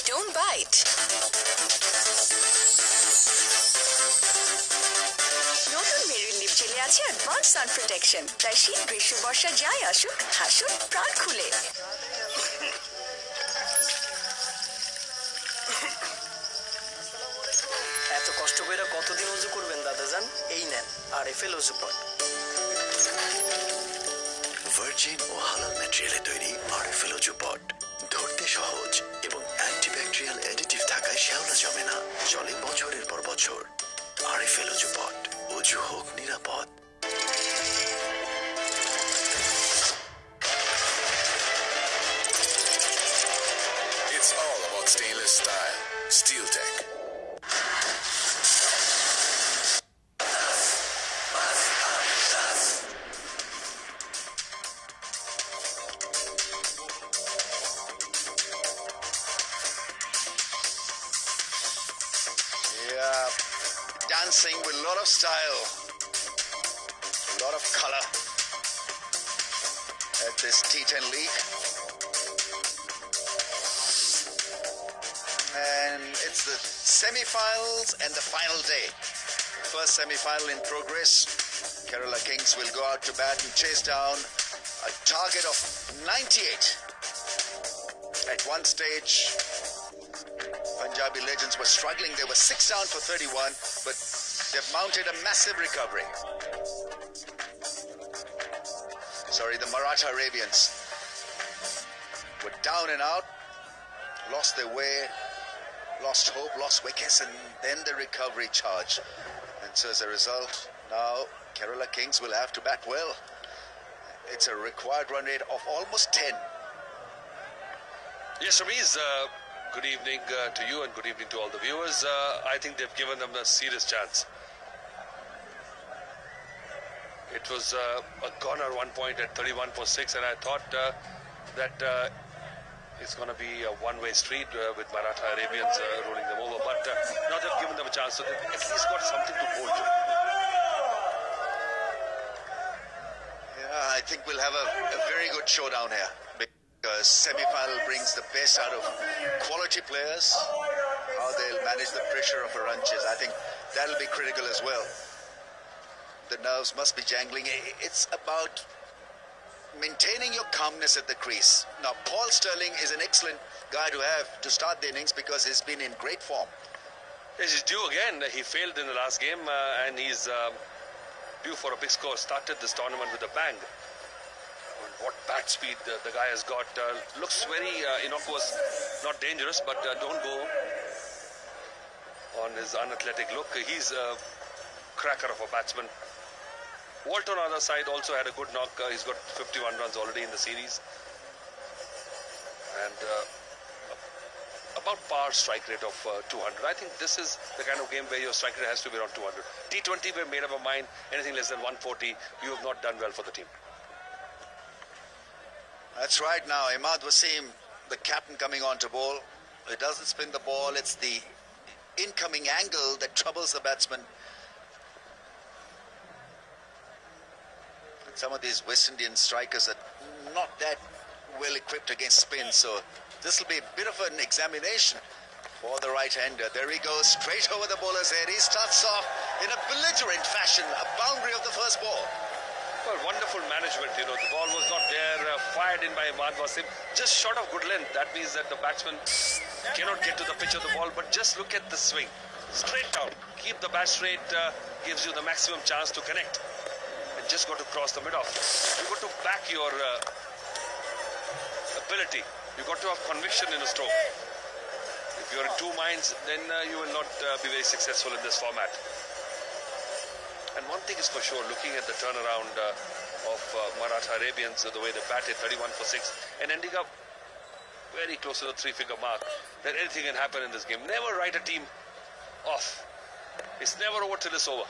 S11: Don't bite. নতুন মেরিল লিপ জেলে আছে অ্যাডভান্স সান প্রোটেকশন, তাই শীত গ্রীষ্ম বর্ষা যাই আসুক হাসুন প্রাণ খুলে।
S5: এত কষ্ট করে কতদিন উজু করবেন দাদাজান? এই নেন আরএফএল উজু পট।
S7: ভার্জিন ও হালাল ম্যাটেরিয়ালে তৈরি আরএফএল উজু পট ধরতে সহজ এবং অ্যান্টিব্যাকটেরিয়াল অ্যাডিটিভ থাকায় শ্যাওলা জমে না, চলে বছরের পর বছর। আরএফএল উজু পট, উজু হোক নিরাপদ।
S12: It's all about stainless style. Steel Tech.
S1: Yeah, dancing with a lot of style, a lot of color at this T10 league. And it's the semi-finals and the final day. First semi-final in progress. Kerala Kings will go out to bat and chase down a target of 98. At one stage, Punjabi legends were struggling. They were 6 down for 31, but they've mounted a massive recovery. Sorry, the Maratha Arabians were down and out, lost their way, lost hope, lost wickets, and then the recovery charge. And so as a result, now Kerala Kings will have to bat well. It's a required run rate of almost 10.
S8: Yes, Ramiz, good evening to you and good evening to all the viewers. I think they've given them a serious chance. It was a corner 1 point at 31 for 6, and I thought that it's going to be a one-way street with Maratha Arabians rolling them over. But now they've given them a chance, so they've at least got something to hold to.
S1: Yeah, I think we'll have a very good showdown here. Because semi-final brings the best out of quality players. How they'll manage the pressure of a run chase, I think that'll be critical as well. The nerves must be jangling. It's about maintaining your calmness at the crease. Now, Paul Sterling is an excellent guy to have to start the innings because he's been in great form.
S8: Yes, he's due again. He failed in the last game and he's due for a big score. Started this tournament with a bang. What bat speed the guy has got. Looks very innocuous, not dangerous, but don't go on his unathletic look. He's a cracker of a batsman. Walton on the other side also had a good knock. He's got 51 runs already in the series. And about par strike rate of 200. I think this is the kind of game where your strike rate has to be around 200. T20, we've made up our mind. Anything less than 140, you have not done well for the team.
S1: That's right. Now, Imad Wasim, the captain, coming on to bowl. It doesn't spin the ball. It's the incoming angle that troubles the batsman. Some of these West Indian strikers are not that well equipped against spin, so this will be a bit of an examination for the right-hander. There he goes, straight over the bowler's head. He starts off in a belligerent fashion, a boundary of the first ball.
S8: Well, wonderful management, you know. The ball was not there, fired in by Imad Wasim, just short of good length. That means that the batsman cannot get to the pitch of the ball, but just look at the swing. Straight down. Keep the bat straight, gives you the maximum chance to connect. Just got to cross the mid-off. You've got to back your ability. You've got to have conviction in a stroke. If you're in two minds, then you will not be very successful in this format. And one thing is for sure, looking at the turnaround of Maratha Arabians, the way they batted 31 for 6 and ending up very close to the three-figure mark, that anything can happen in this game. Never write a team off. It's never over till it's over.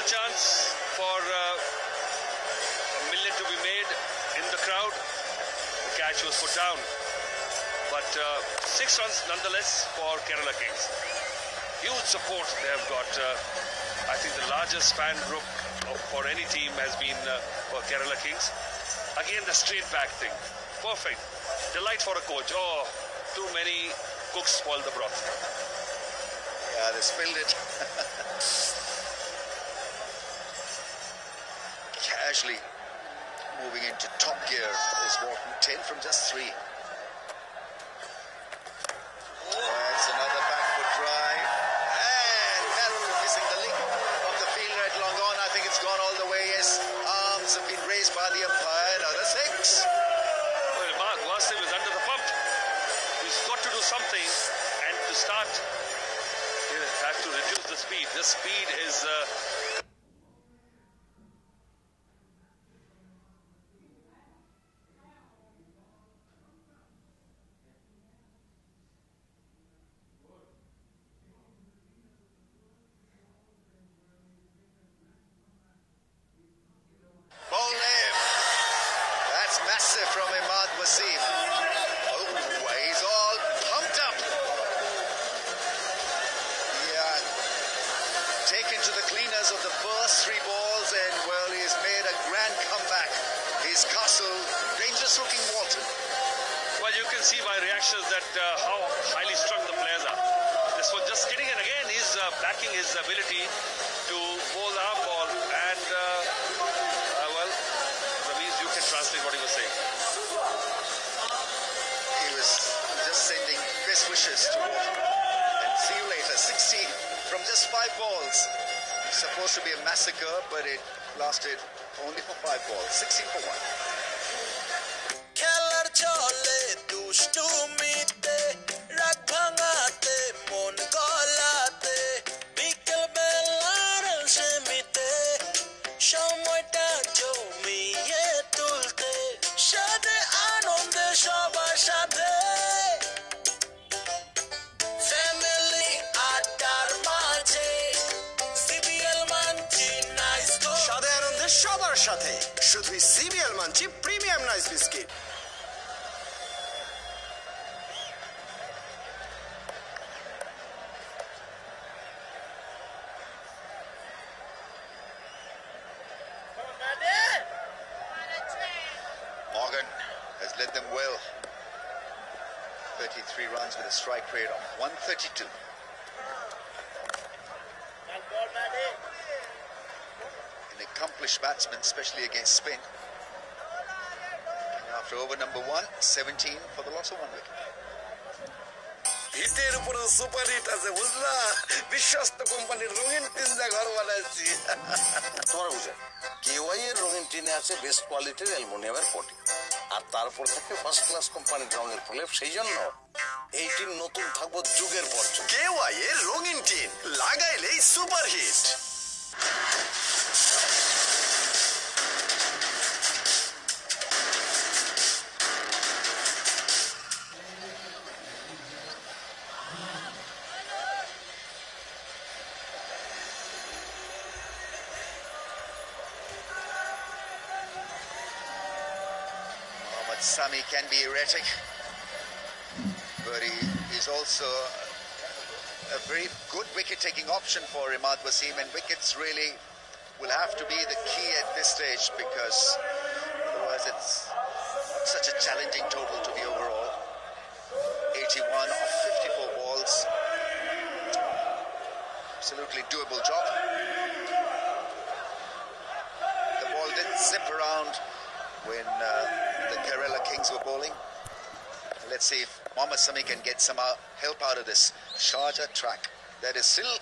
S8: Chance for a million to be made in the crowd. The catch was put down, but 6 runs nonetheless for Kerala Kings. Huge support they have got. I think the largest fan group for any team has been for Kerala Kings. Again, the straight back thing, perfect. Delight for a coach. Oh, too many cooks spoil the broth.
S1: Yeah, they spilled it. Casually moving into top gear is Walton. 10 from just 3. That's another back foot drive, and that's missing the link of the field right long on. I think it's gone all the way. Yes, arms have been raised by the umpire. Another 6.
S8: Well, Mark Wasim is under the pump. He's got to do something, and to start, he has to reduce the speed. The speed is
S1: from Imad Wasim. Oh, he's all pumped up. Yeah, taken to the cleaners of the first 3 balls, and well, he's made a grand comeback. His castle, dangerous looking Walton.
S8: Well, you can see by reactions that how highly strung the players are. This was just getting in again. He's backing his ability to bowl the arm ball, and well, Ramesh, you can translate what he was saying.
S1: He was just sending best wishes to Walton. And see you later. 16 from just 5 balls. It's supposed to be a massacre, but it lasted only for 5 balls. 16 for 1.
S10: সবার সাথে শুধুই CBL Munchee premium nice biscuit.
S1: Morgan has led them well. 33 runs with a strike rate of 132. An accomplished batsman, especially against spin. And after over number 1, 17 for the loss of 1 wicket.
S2: হিটের উপরে super hit আছে বুঝলা বিশ্বস্ত কোম্পানির রঙিন tin যা ঘর বানাইছি তোমার বুঝে কেওয়াই এর রঙিন টিনে আছে বেস্ট কোয়ালিটির অ্যালুমিনিয়ামের কোটিং আর তারপর থাকে ফার্স্ট ক্লাস কোম্পানির রঙের প্রলেপ সেই জন্য এই টিন নতুন থাকবো যুগের পর যুগ
S7: কেওয়াই এর রঙিন টিন লাগাইলেই super hit
S1: Sami can be erratic, but he is also a very good wicket-taking option for Imad Wasim, and wickets really will have to be the key at this stage because otherwise it's such a challenging total to the overall. 81 of 54 balls. Absolutely doable job. The ball didn't zip around when the Kerala Kings were bowling. Let's see if Mohammad Sami can get some help out of this Sharjah track that is still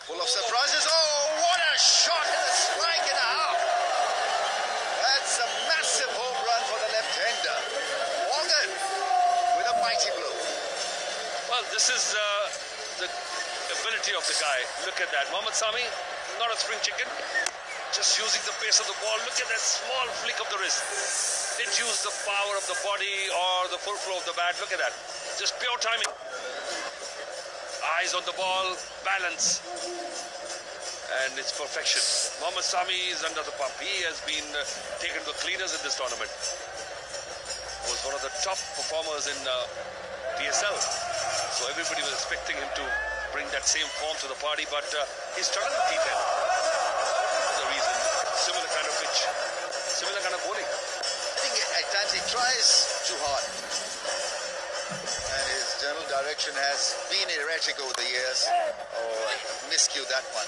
S1: full of surprises. Oh, what a shot in the strike and a half. That's a massive home run for the left-hander. Morgan with a mighty blow.
S8: Well, this is the ability of the guy. Look at that. Mohammad Sami, not a spring chicken. Just using the pace of the ball. Look at that small flick of the wrist. Didn't use the power of the body or the full flow of the bat. Look at that. Just pure timing. Eyes on the ball, balance. And it's perfection. Mohammad Sami is under the pump. He has been taken to the cleaners in this tournament. Was one of the top performers in PSL. So everybody was expecting him to bring that same form to the party, but he struggled in T10. Similar kind of pitch, similar kind of bowling.
S1: I think at times he tries too hard. And his general direction has been erratic over the years. Oh, miscued that one.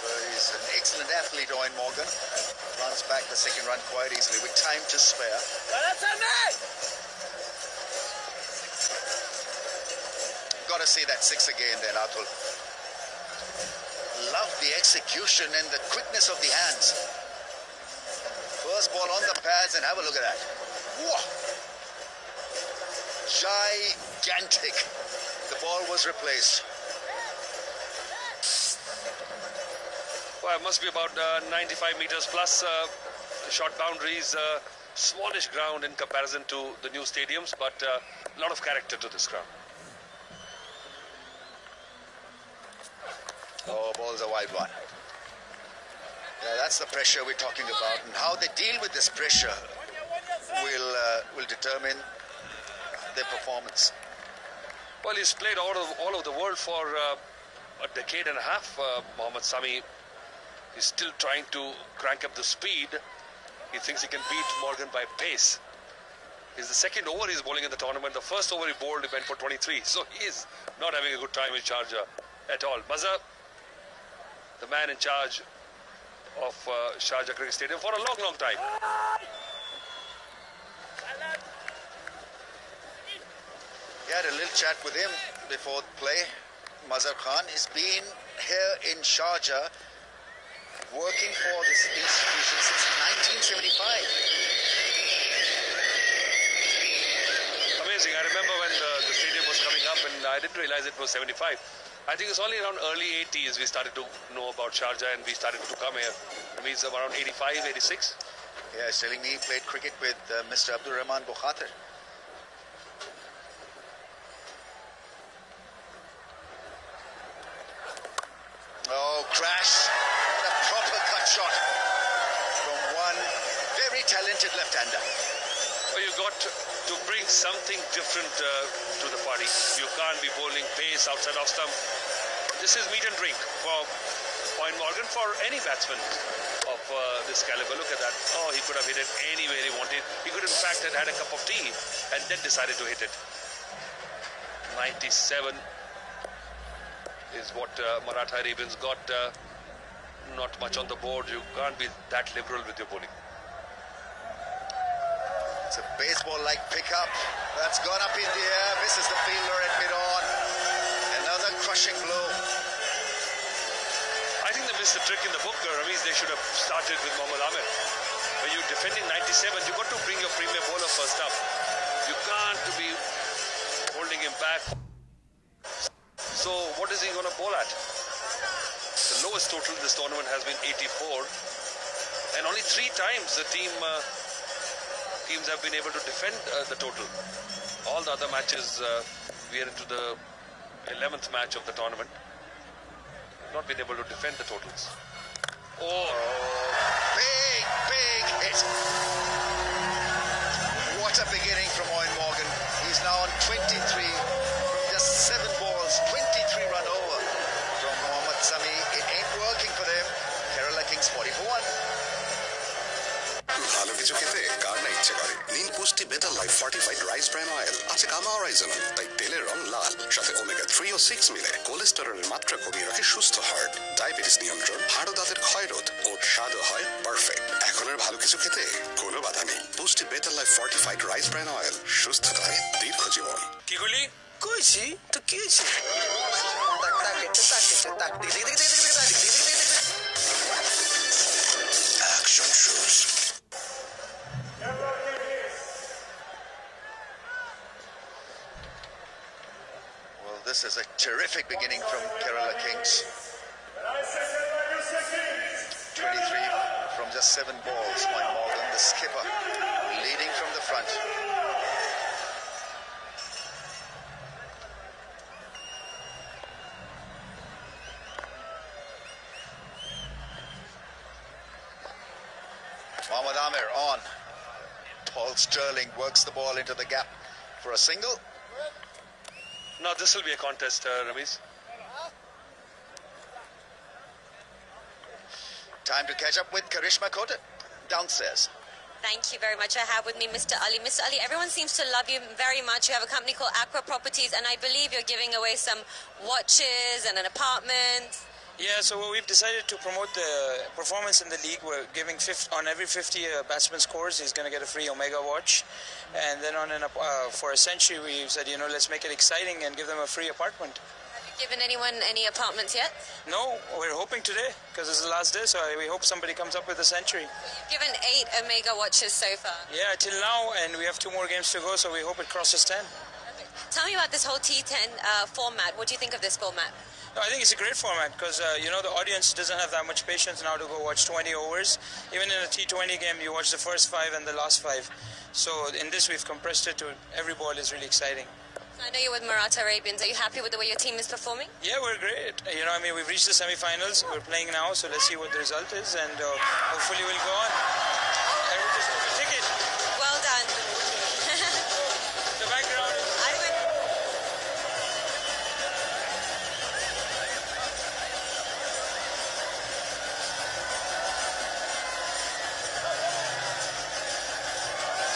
S1: But he's an excellent athlete, Owen Morgan. Runs back the second run quite easily with time to spare. Got to see that six again then, Atul. Love the execution and the quickness of the hands. First ball on the pads and have a look at that. Whoa. Gigantic. The ball was replaced.
S8: Well, it must be about 95 meters plus short boundaries, smallish ground in comparison to the new stadiums, but a lot of character to this ground.
S1: Oh, ball's a wide one. Yeah, that's the pressure we're talking about, and how they deal with this pressure will determine their performance.
S8: Well, he's played all over the world for a decade and a half. Mohammad Sami is still trying to crank up the speed. He thinks he can beat Morgan by pace. It's the second over he's bowling in the tournament. The first over he bowled, he went for 23. So he's not having a good time in Sharjah at all. Mazhar, the man in charge of Sharjah Cricket Stadium for a long, long time.
S1: He had a little chat with him before play. Mazhar Khan has been here in Sharjah working for this institution since 1975.
S8: Amazing. I remember when the stadium was coming up and I didn't realize it was 75. I think it's only around early 80s we started to know about Sharjah and we started to come here. It means around 85, 86.
S1: Yeah, he's telling me he played cricket with Mr. Abdul Rahman Bukhatir. Oh, crash. What a proper cut shot from one very talented left-hander.
S8: Well, you got to bring something different to the party. You can't be bowling pace outside off stump. This is meat and drink for Owen Morgan, for any batsman of this caliber. Look at that. Oh, he could have hit it anywhere he wanted. He could in fact have had a cup of tea and then decided to hit it. 97 is what Maratha Arabians got. Not much on the board. You can't be that liberal with your bowling.
S1: It's a baseball-like pickup. That's gone up in the air. Misses the fielder at mid-on. Another crushing blow.
S8: I think they missed the trick in the book. Ramesh, they should have started with Mohammad Amir. When you're defending 97, you've got to bring your premier bowler first up. You can't be holding him back. So what is he going to bowl at? The lowest total in this tournament has been 84. And only 3 times the teams have been able to defend the total. All the other matches, we are into the 11th match of the tournament. Not been able to defend the totals. Oh,
S1: big hit. What a beginning from Owen Morgan. He's now on 23 from just 7 balls, 23 run over from Mohammad Sami. It ain't working for them. Kerala Kings 40 for 1.
S7: ভালো কিছু খেতে কার না ইচ্ছে করে নিন পুষ্টি better life fortified rice bran oil আছে gamma অরাইজন তাই তেলের রং লাল সাথে ওমেগা 3 ও 6 মিলে কোলেস্টেরলের মাত্রা কমিয়ে রাখে সুস্থ হার্ট ডায়াবেটিস নিয়ন্ত্রণ হাড় ও দাঁতের ক্ষয়রোধ ও স্বাদও হয় পারফেক্ট এখন আর ভালো কিছু খেতে কোনো বাধা নেই Pusti better life fortified rice bran oil সুস্থতায় দীর্ঘ জীবন
S10: কি গুলি কইছি তো কি হইছে
S7: action shoes
S1: This is a terrific beginning from Kerala Kings. 23 from just 7 balls. Owen Morgan, the skipper, leading from the front. Mohammad Amir on. Paul Sterling works the ball into the gap for a single.
S8: now this will be a contest, Ramesh.
S1: Time to catch up with Karishma Kota downstairs.
S4: Thank you very much. I have with me Mr. Ali. Mr. Ali, everyone seems to love you very much. You have a company called Aqua Properties, and I believe you're giving away some watches and an apartment.
S10: Yeah, so we've decided to promote the performance in the league. We're giving on every 50 batsman scores, he's going to get a free Omega watch. And then for a century, we said, let's make it exciting and give them a free apartment.
S4: Have you given anyone any apartments yet?
S10: No, we're hoping today because it's the last day, so we hope somebody comes up with a century.
S4: You've given 8 Omega watches so far.
S10: Yeah, till now, and we have 2 more games to go, so we hope it crosses 10.
S4: Tell me about this whole T10 format. What do you think of this format?
S10: No, I think it's a great format because, the audience doesn't have that much patience now to go watch 20 overs. Even in a T20 game, you watch the first 5 and the last 5. So in this, we've compressed it to every ball is really exciting.
S4: So I know you're with Maratha Arabians. Are you happy with the way your team is performing?
S10: Yeah, we're great. We've reached the semi-finals. We're playing now, so let's see what the result is, and hopefully we'll go on. Ticket.
S4: Well done.
S10: The background.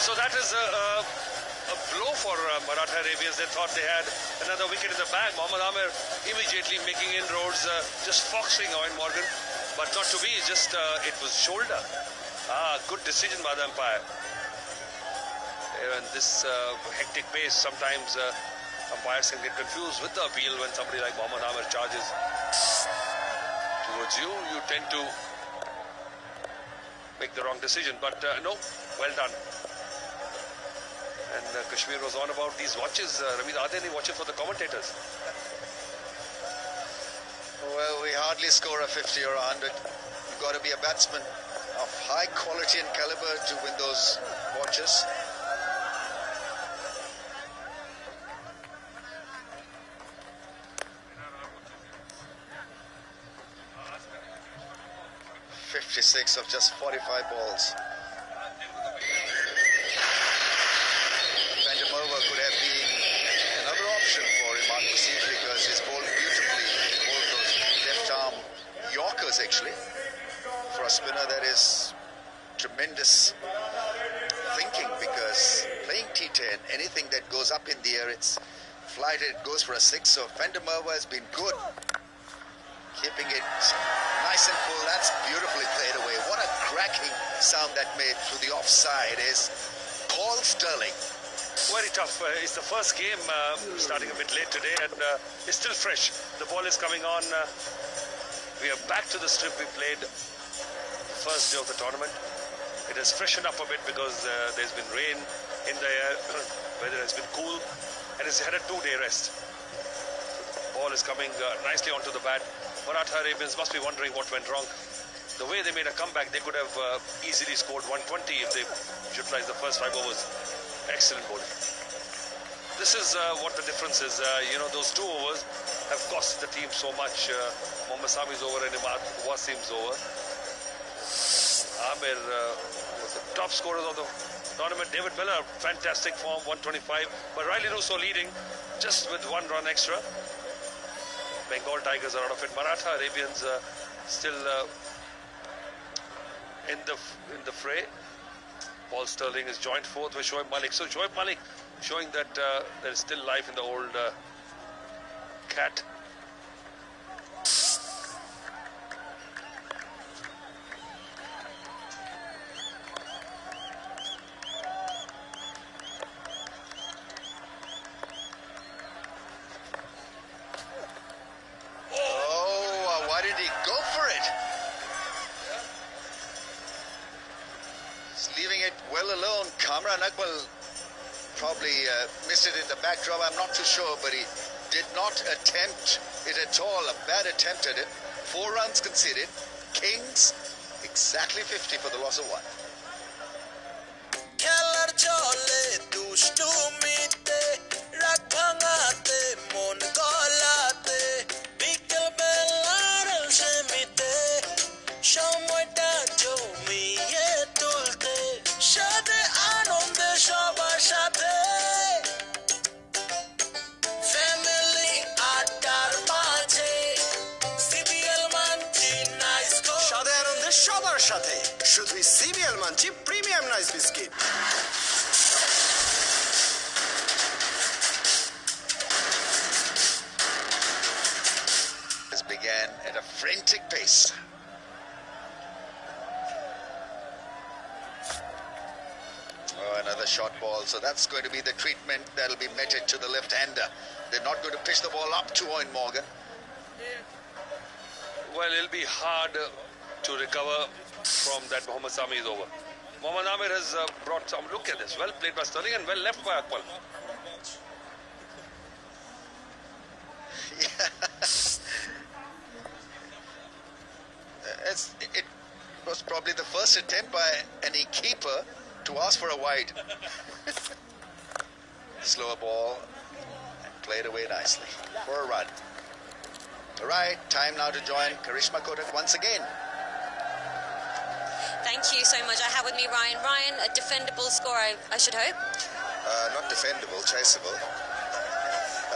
S8: So that is a blow for Maratha Arabians. They thought they had another wicket in the bag. Mohammad Amir immediately making inroads, just foxing Owen Morgan, but not to be. Just it was shoulder. Good decision by the umpire. And this hectic pace, sometimes umpires can get confused with the appeal when somebody like Mohammad Amir charges towards you. You tend to make the wrong decision, but no, well done. And Kashmir was on about these watches. Ramesh, are there any watches for the commentators?
S1: Well, we hardly score a 50 or 100. You've got to be a batsman of high quality and caliber to win those watches. .56 of just 45 balls. Over could have been another option for Imad Wasif because he's bowled beautifully, bowled It's flighted, it goes for a 6. So Fender Merva has been good, keeping it nice and full. That's beautifully played away. What a cracking sound that made through the offside is Paul Sterling.
S8: Very tough. It's the first game starting a bit late today, and it's still fresh. The ball is coming on. We are back to the strip we played the first day of the tournament. It has freshened up a bit because there's been rain in the air. Weather has been cool, and it's had a 2-day rest. Ball is coming nicely onto the bat. Maratha Arabians must be wondering what went wrong. The way they made a comeback, they could have easily scored 120 if they utilized the first 5 overs. Excellent bowling. This is what the difference is. Those 2 overs have cost the team so much. Mohammad Sami's over and Imad Wasim's over. Amir was the top scorer of the tournament. David Miller, fantastic form, 125. But Riley Russo leading just with 1 run extra. Bengal Tigers are out of it. Maratha Arabians still in the fray. Paul Sterling is joined 4th with Shoaib Malik. So Shoaib Malik showing that there is still life in the old cat.
S1: Oh, why did he go for it? He's leaving it well alone. Kamran Akmal probably missed it in the backdrop. I'm not too sure, but he did not attempt it at all. A bad attempt at it. 4 runs conceded. Kings, exactly 50 for the loss of 1.
S13: সাথে শুধুই CBL মানছি premium rice biscuit.
S1: This began at a frantic pace. Oh, another short ball. So that's going to be the treatment that'll be meted to the left-hander. They're not going to pitch the ball up to Owen Morgan.
S8: Well, it'll be hard to recover from that. Mohammad Sami is over. Mohammad Amir has brought some. Look at this. Well played by Sterling and well left by Akmal.
S1: It was probably the first attempt by any keeper to ask for a wide. Slower ball and played away nicely for a run. All right, time now to join Karishma Kotak once again.
S4: Thank you so much. I have with me Ryan. Ryan, a defendable score, I should hope?
S14: Not defendable, chaseable.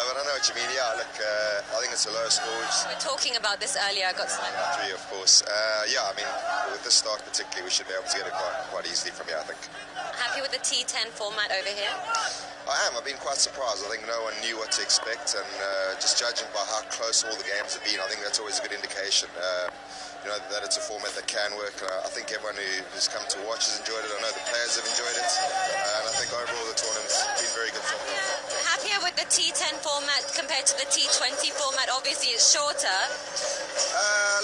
S14: But I know what you mean. Yeah, look, I think it's a low score.
S4: We were talking about this earlier. I got some.
S14: 3, of course. Yeah, I mean, with this start particularly, we should be able to get it quite easily from here, I think.
S4: Happy with the T10 format over here?
S14: I am. I've been quite surprised. I think no one knew what to expect, and just judging by how close all the games have been, I think that's always a good indication. That it's a format that can work. I think everyone who's come to watch has enjoyed it. I know the players have enjoyed it, and I think overall the tournament's been very good.
S4: Happier with the T10 format compared to the T20 format? Obviously, it's shorter.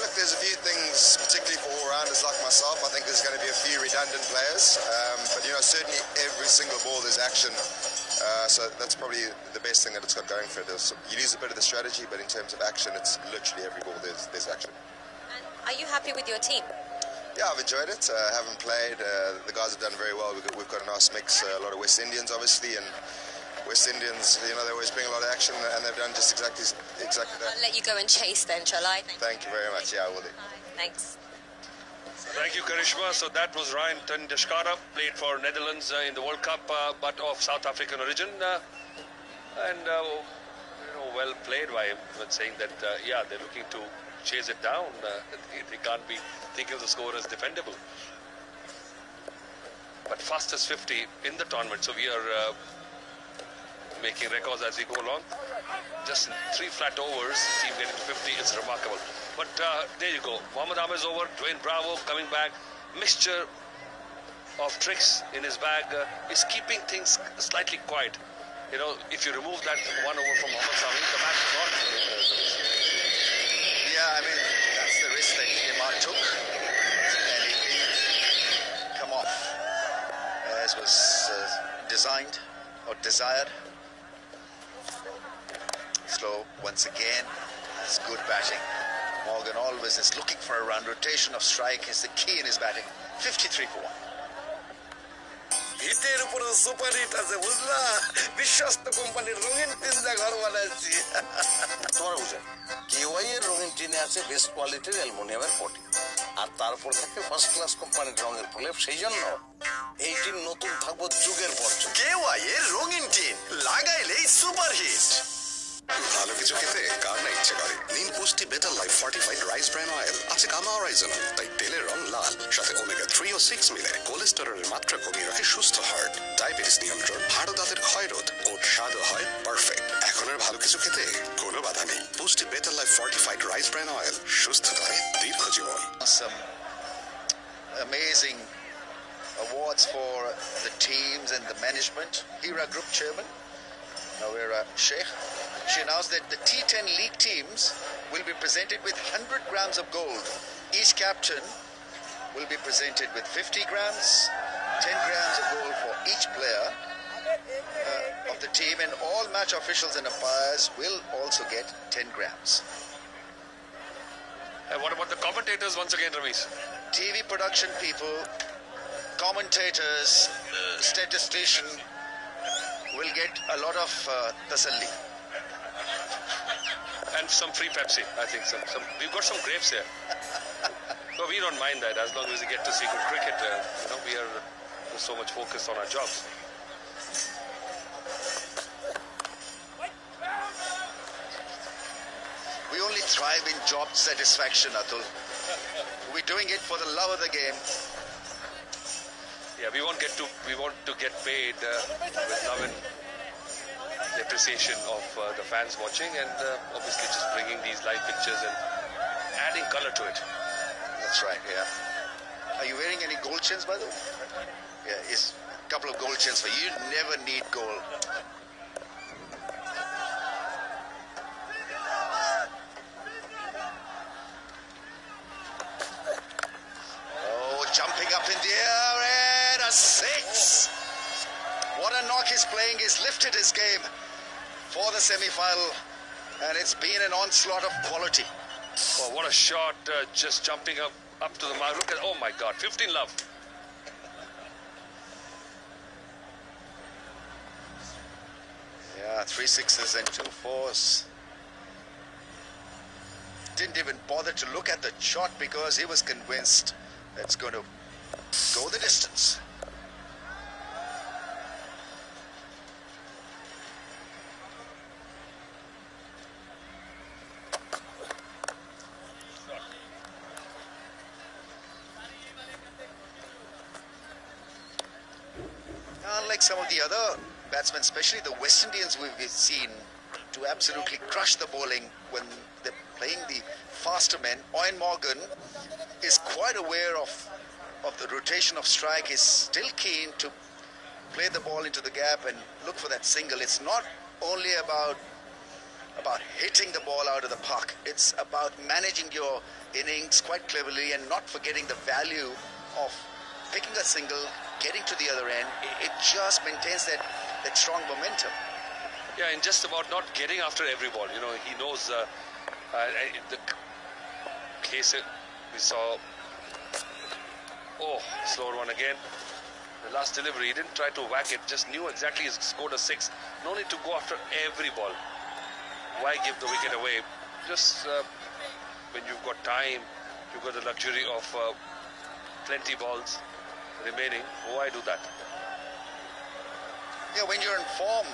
S14: Look, there's a few things, particularly for all-rounders like myself. I think there's going to be a few redundant players, but certainly every single ball there's action. So that's probably the best thing that it's got going for it. You lose a bit of the strategy, but in terms of action, it's literally every ball there's action.
S4: Are you happy with your team?
S14: Yeah, I've enjoyed it. Haven't played. The guys have done very well. We've got a nice mix. A lot of West Indians, obviously, and West Indians, they always bring a lot of action, and they've done just exactly that.
S4: I'll let you go and chase then, shall I?
S14: Thank you very much. Yeah, I will do.
S4: Thanks.
S8: Thank you, Karishma. So that was Ryan Tendeshkara, played for Netherlands in the World Cup, but of South African origin. Well played by him when saying that, they're looking to chase it down. They can't be thinking of the score as defendable. But fastest 50 in the tournament. So we are making records as we go along. Just in 3 flat overs, team getting to 50 is remarkable. But there you go. Mohammad Ahmed's over. Dwayne Bravo coming back. Mixture of tricks in his bag. Is keeping things slightly quiet. You know, if you remove that 1 over from Mohammad Sami, the match is on.
S1: Yeah, I mean, that's the risk that Neymar took. And it didn't come off as was designed or desired. Slow once again. That's good batting. Morgan always is looking for a run. Rotation of strike is the key in his batting. 53 for 1.
S2: হিটের উপরে super hit আছে বুঝলা বিশ্বস্ত কোম্পানির রঙিন tin যা ঘর বানাচ্ছি তোমরা বুঝে কেওয়াই এর রঙিন টিনে আছে বেস্ট কোয়ালিটির অ্যালুমিনিয়ামের কোটিং আর তারপর থাকে ফার্স্ট ক্লাস কোম্পানির রঙের প্রলেপ সেই জন্য এই টিন নতুন থাকবো যুগের পর যুগ
S13: কেওয়াই এর রঙিন টিন লাগাইলেই সুপার হিট
S7: ভালো কিছু খেতে কার না ইচ্ছে করে নিন পুষ্টি better life fortified rice bran oil আছে গামা অরাইজনল তাই তেলের রং লাল সাথে ওমেগা 3 ও 6 মিলে কোলেস্টেরলের মাত্রা কমিয়ে রাখে সুস্থ হার্ট ডায়াবেটিস নিয়ন্ত্রণ হাড় ও দাঁতের ক্ষয়রোধ ও স্বাদও হয় পারফেক্ট এখন আর ভালো কিছু খেতে কোনো বাধা নেই Pusti better life fortified rice bran oil সুস্থতায় দীর্ঘ জীবন
S1: Some amazing awards for the teams and the management. Hira Group Chairman Nawera Sheikh, she announced that the T10 league teams will be presented with 100 grams of gold. Each captain will be presented with 50 grams, 10 grams of gold for each player of the team, and all match officials and umpires will also get 10 grams.
S8: And what about the commentators once again, Ramesh?
S1: TV production people, commentators, statistician will get a lot of tasalli.
S8: And some free Pepsi, I think. We've got some grapes here. So we don't mind that as long as we get to see good cricket. You know, we are so much focused on our jobs.
S1: We only thrive in job satisfaction, Atul. We're doing it for the love of the game.
S8: Yeah, we want to get paid with love and appreciation of the fans watching, and obviously just bringing these live pictures and adding color to it.
S1: That's right, yeah. Are you wearing any gold chains, by the way? Yeah, it's a couple of gold chains for you. You never need gold. Oh, jumping up in the air and a 6. What a knock he's playing. He's lifted his game for the semi-final, and it's been an onslaught of quality.
S8: Oh, what a shot, just jumping up to the mark. Look at, oh my God, 15 love.
S1: Yeah, 3 6s and 2 4s. Didn't even bother to look at the shot because he was convinced it's going to go the distance. Unlike some of the other batsmen, especially the West Indians we've seen to absolutely crush the bowling when they're playing the faster men, Owen Morgan is quite aware of the rotation of strike. He's still keen to play the ball into the gap and look for that single. It's not only about hitting the ball out of the park. It's about managing your innings quite cleverly and not forgetting the value of picking a single, getting to the other end. It just maintains that strong momentum.
S8: Yeah, and just about not getting after every ball. You know, he knows the case we saw. Oh, slower one again. The last delivery, he didn't try to whack it, just knew exactly he scored a 6. No need to go after every ball. Why give the wicket away? Just when you've got time, you've got the luxury of plenty balls remaining, why do that?
S1: Yeah, when you're in form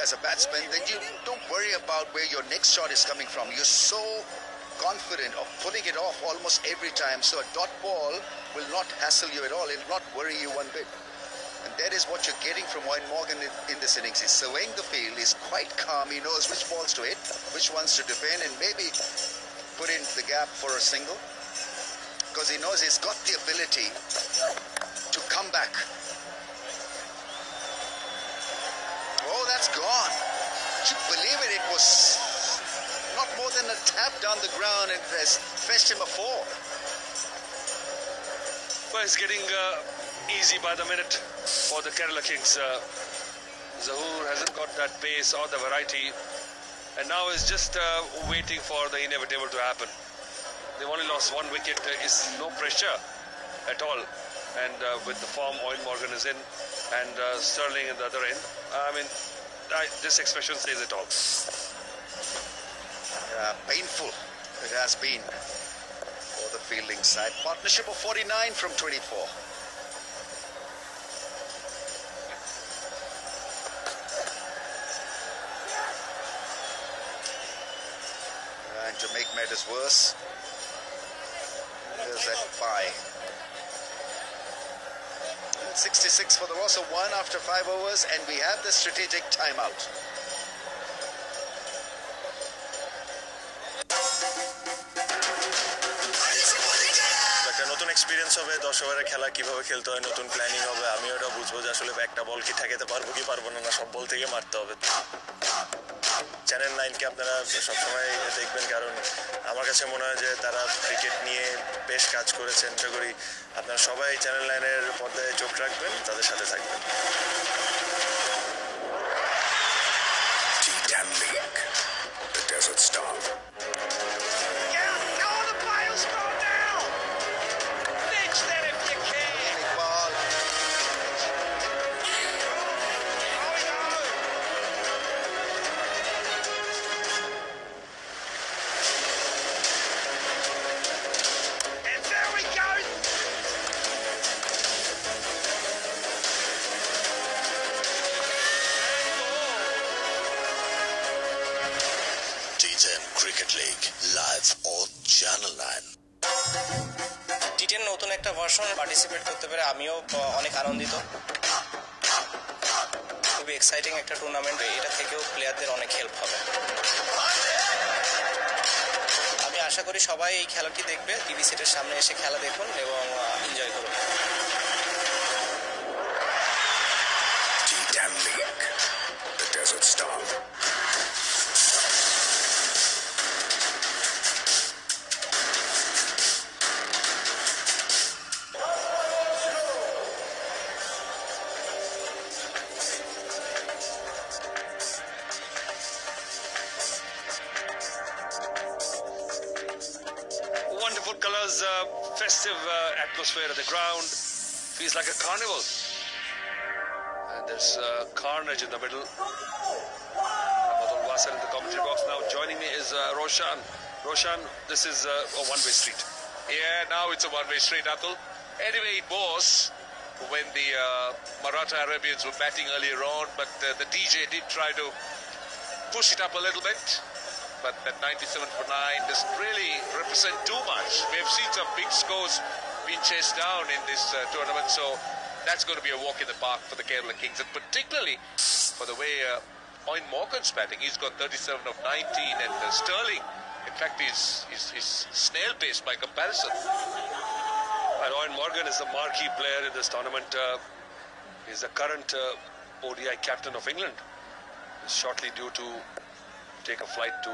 S1: as a batsman, then you don't worry about where your next shot is coming from. You're so confident of pulling it off almost every time. So a dot ball will not hassle you at all. It will not worry you one bit. And And that is what you're getting from Owen Morgan in this innings. He's surveying the field, he's quite calm, he knows which balls to hit, which ones to defend, and maybe put in the gap for a single. Because he knows he's got the ability to come back. Oh, that's gone. Would you believe it? It was not more than a tap down the ground and it has fetched him a 4.
S8: Well, it's getting easy by the minute for the Kerala Kings. Zahoor hasn't got that pace or the variety, and now is just waiting for the inevitable to happen. They've only lost 1 wicket. Is no pressure at all, and with the form Owen Morgan is in and Sterling at the other end, I mean, this expression says it all.
S1: Painful it has been for the fielding side. Partnership of 49 from 24. And to make matters worse, there's that bye. 66 for the loss of 1 after 5 overs, and we have the strategic timeout.
S6: নতুন experience হবে 10 ওভারের খেলা কিভাবে খেলতে হয়, নতুন planning হবে। আমি ওটা বুঝবো যে আসলে একটা বল কি ঠেকাতে পারবো কি পারবো না, সব বল থেকে মারতে হবে। চ্যানেল 9কে আপনারা সবসময় দেখবেন, কারণ আমার কাছে মনে হয় যে তারা ক্রিকেট নিয়ে বেশ কাজ করেছেন। আশা করি আপনারা সবাই চ্যানেল 9-এর পর্দায় চোখ রাখবেন, তাদের সাথে থাকবেন।
S7: T10 League, the Desert Star.
S2: T10 Cricket League live on Channel 9.
S5: T10 নতুন একটা ভার্সন পার্টিসিপেট করতে পেরে আমিও অনেক আনন্দিত। খুবই এক্সাইটিং একটা টুর্নামেন্ট, এটা থেকেও প্লেয়ারদের অনেক হেল্প হবে। আমি আশা করি সবাই এই খেলাটি দেখবে, টিভি সেটের সামনে এসে খেলা দেখুন এবং এনজয় করুন।
S7: T10 League, the Desert Star.
S8: Wonderful colours, festive atmosphere at the ground. Feels like a carnival. And there's carnage in the middle. Ahmadul Wasser in the commentary box now. Joining me is Roshan. Roshan, this is a one-way street.
S15: Yeah, now it's a one-way street, Atul. Anyway, it was when the Maratha Arabians were batting earlier on, but the DJ did try to push it up a little bit. But that 97 for 9 doesn't really represent too much. We have seen some big scores being chased down in this tournament, so that's going to be a walk in the park for the Kerala Kings, and particularly for the way Owen Morgan's batting. He's got 37 of 19, and Sterling, in fact, is snail-paced by comparison.
S8: And Owen Morgan is the marquee player in this tournament. He's the current ODI captain of England. He's shortly due to take a flight to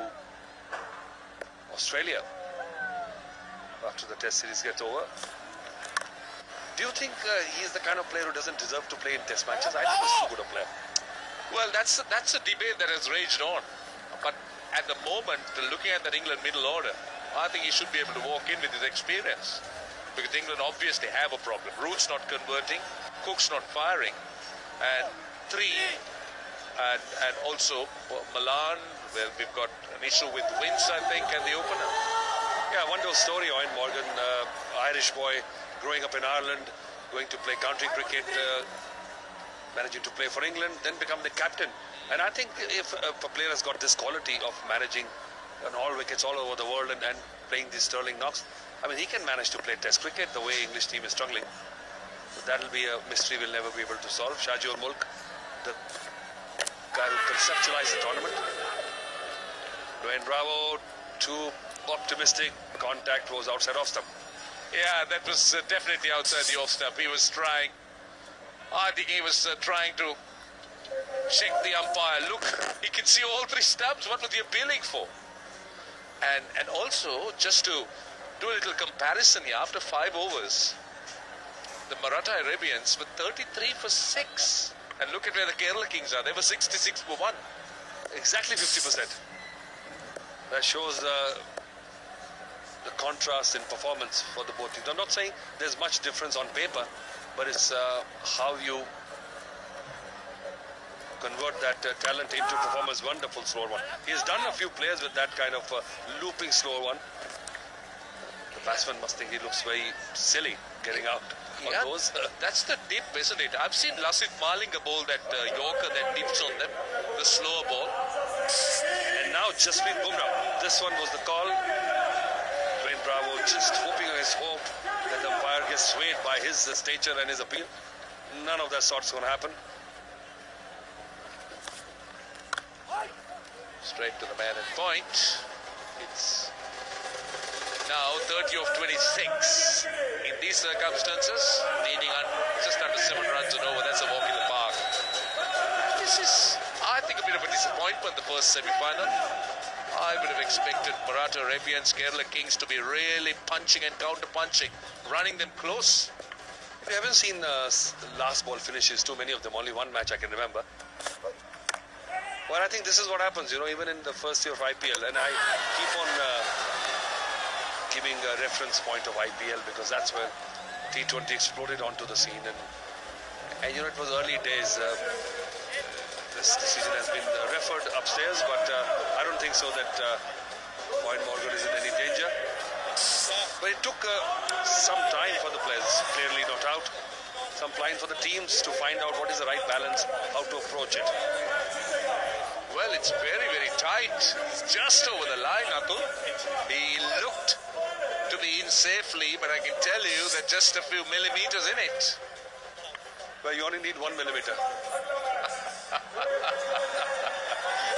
S8: Australia after the Test series gets over. Do you think he's the kind of player who doesn't deserve to play in Test matches? I think he's too good a player.
S15: Well, that's a debate that has raged on. But at the moment, looking at that England middle order, I think he should be able to walk in with his experience. Because England obviously have a problem. Root's not converting, Cook's not firing, and 3, and also Milan, well, we've got an issue with Wince, I think, and the opener.
S8: Yeah, wonderful story, Owen Morgan, Irish boy, growing up in Ireland, going to play county cricket, managing to play for England, then become the captain. And I think if a player has got this quality of managing on all wickets all over the world and playing these sterling knocks, I mean, he can manage to play Test cricket the way English team is struggling.
S15: that'll be a mystery we'll never be able to solve. Shahji ul Mulk, the guy who conceptualized the tournament. Dwayne Bravo, too optimistic. Contact was outside off stump.
S8: Yeah, that was definitely outside the off stump. He was trying. I think he was trying to check the umpire. Look, he can see all three stumps. What was he appealing for? And also, just to do a little comparison here, after 5 overs, the Maratha Arabians were 33 for 6. And look at where the Kerala Kings are. They were 66 for 1.
S15: Exactly 50%. That shows the contrast in performance for the both teams. I'm not saying there's much difference on paper, but it's how you convert that talent into performance. Wonderful slower one. He has done a few players with that kind of looping slower one. The batsman must think he looks very silly getting out on those.
S8: That's the dip, isn't it? I've seen Lasith Malinga bowl that Yorker that dips on them, the slower ball.
S15: And now Jasprit Bumrah. This one was the call. Dwayne Bravo just hoping his hope that the umpire gets swayed by his stature and his appeal. None of that sort's going to happen.
S8: Straight to the man at point. It's now 30 of 26. In these circumstances, needing just under 7 runs and over, that's a walk in the park. This is, I think, a bit of a disappointment, the first semi-final. I would have expected Maratha Arabians, Kerala Kings to be really punching and counter-punching, running them close.
S15: We haven't seen last ball finishes, too many of them, only one match I can remember. Well, I think this is what happens, you know, even in the first year of IPL. And I keep on giving a reference point of IPL because that's when T20 exploded onto the scene. And you know, it was early days. This decision has been referred upstairs, but I don't think so that Wayne Morgan is in any danger. But it took some time for the players, clearly not out. Some time for the teams to find out what is the right balance, how to approach it.
S8: Well, it's very, very tight. It's just over the line, Atul. He looked to be in safely, but I can tell you that just a few millimeters in it.
S15: Well, you only need 1 millimeter.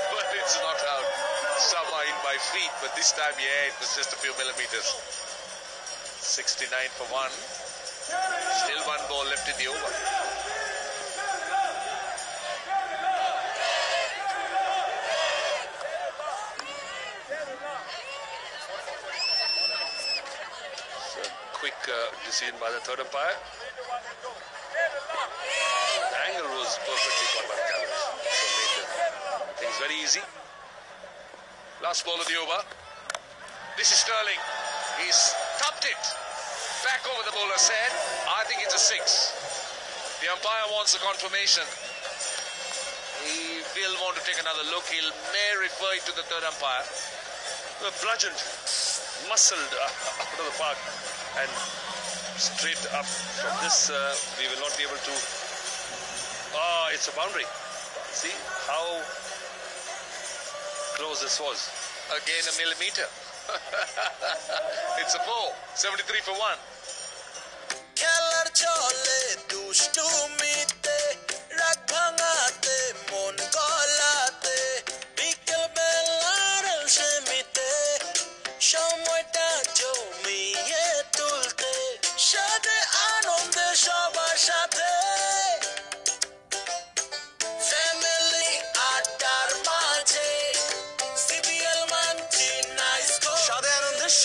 S8: But it's not out. Some are in my feet, but this time, yeah, it was just a few millimeters. 69 for 1. Still 1 ball left in the over.
S15: Quick decision by the third umpire. The angle was perfectly caught by the cameras. So made things very easy.
S8: Last ball of the over. This is Sterling. He's topped it. Back over the bowler's head. I think it's a 6. The umpire wants a confirmation. He will want to take another look. He may refer it to the third umpire.
S15: Bludgeoned, muscled out of the park. And straight up from this, we will not be able to. It's a boundary. See how close this was.
S8: Again a millimeter. It's a 4. 73 for 1.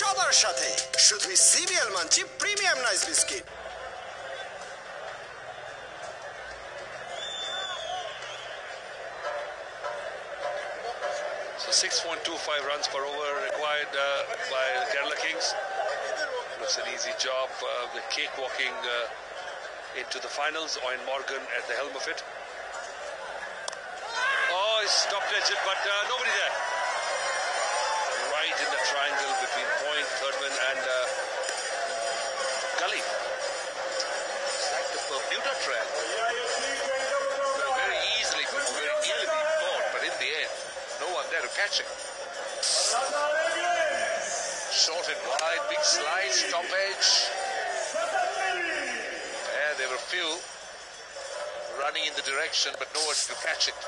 S13: সবার সাথে শুধুই CBL মানছি premium nice biscuit.
S15: So 6.25 runs per over required by the Kerala Kings. Looks an easy job. The cakewalking into the finals. Owen Morgan at the helm of it. Oh, he's stopped it, but nobody there. Right in the triangle between point, thirdman, and gully.
S8: It's like the Bermuda Triangle. Very easily, very nearly being caught, but in the end, no one there to catch it. Short and wide, big slide, stoppage. Yeah, they were
S15: a few running in the direction, but no one to catch it.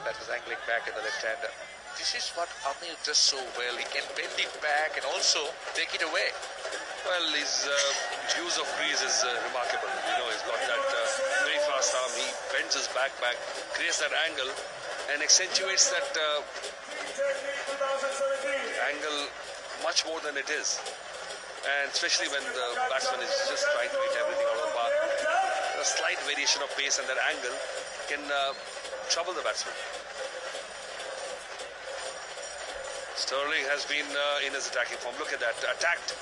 S15: That was angling back at the left-hander. This is what Omlet does so well. He can bend it back and also take it away.
S8: Well, his use of crease is remarkable. You know, he's got that very fast arm. He bends his back, creates that angle, and accentuates that angle much more than it is. And especially when the batsman is just trying to hit everything out of the park, a slight variation of pace and that angle can trouble the batsman. Sterling has been in his attacking form. Look at that. Attacked.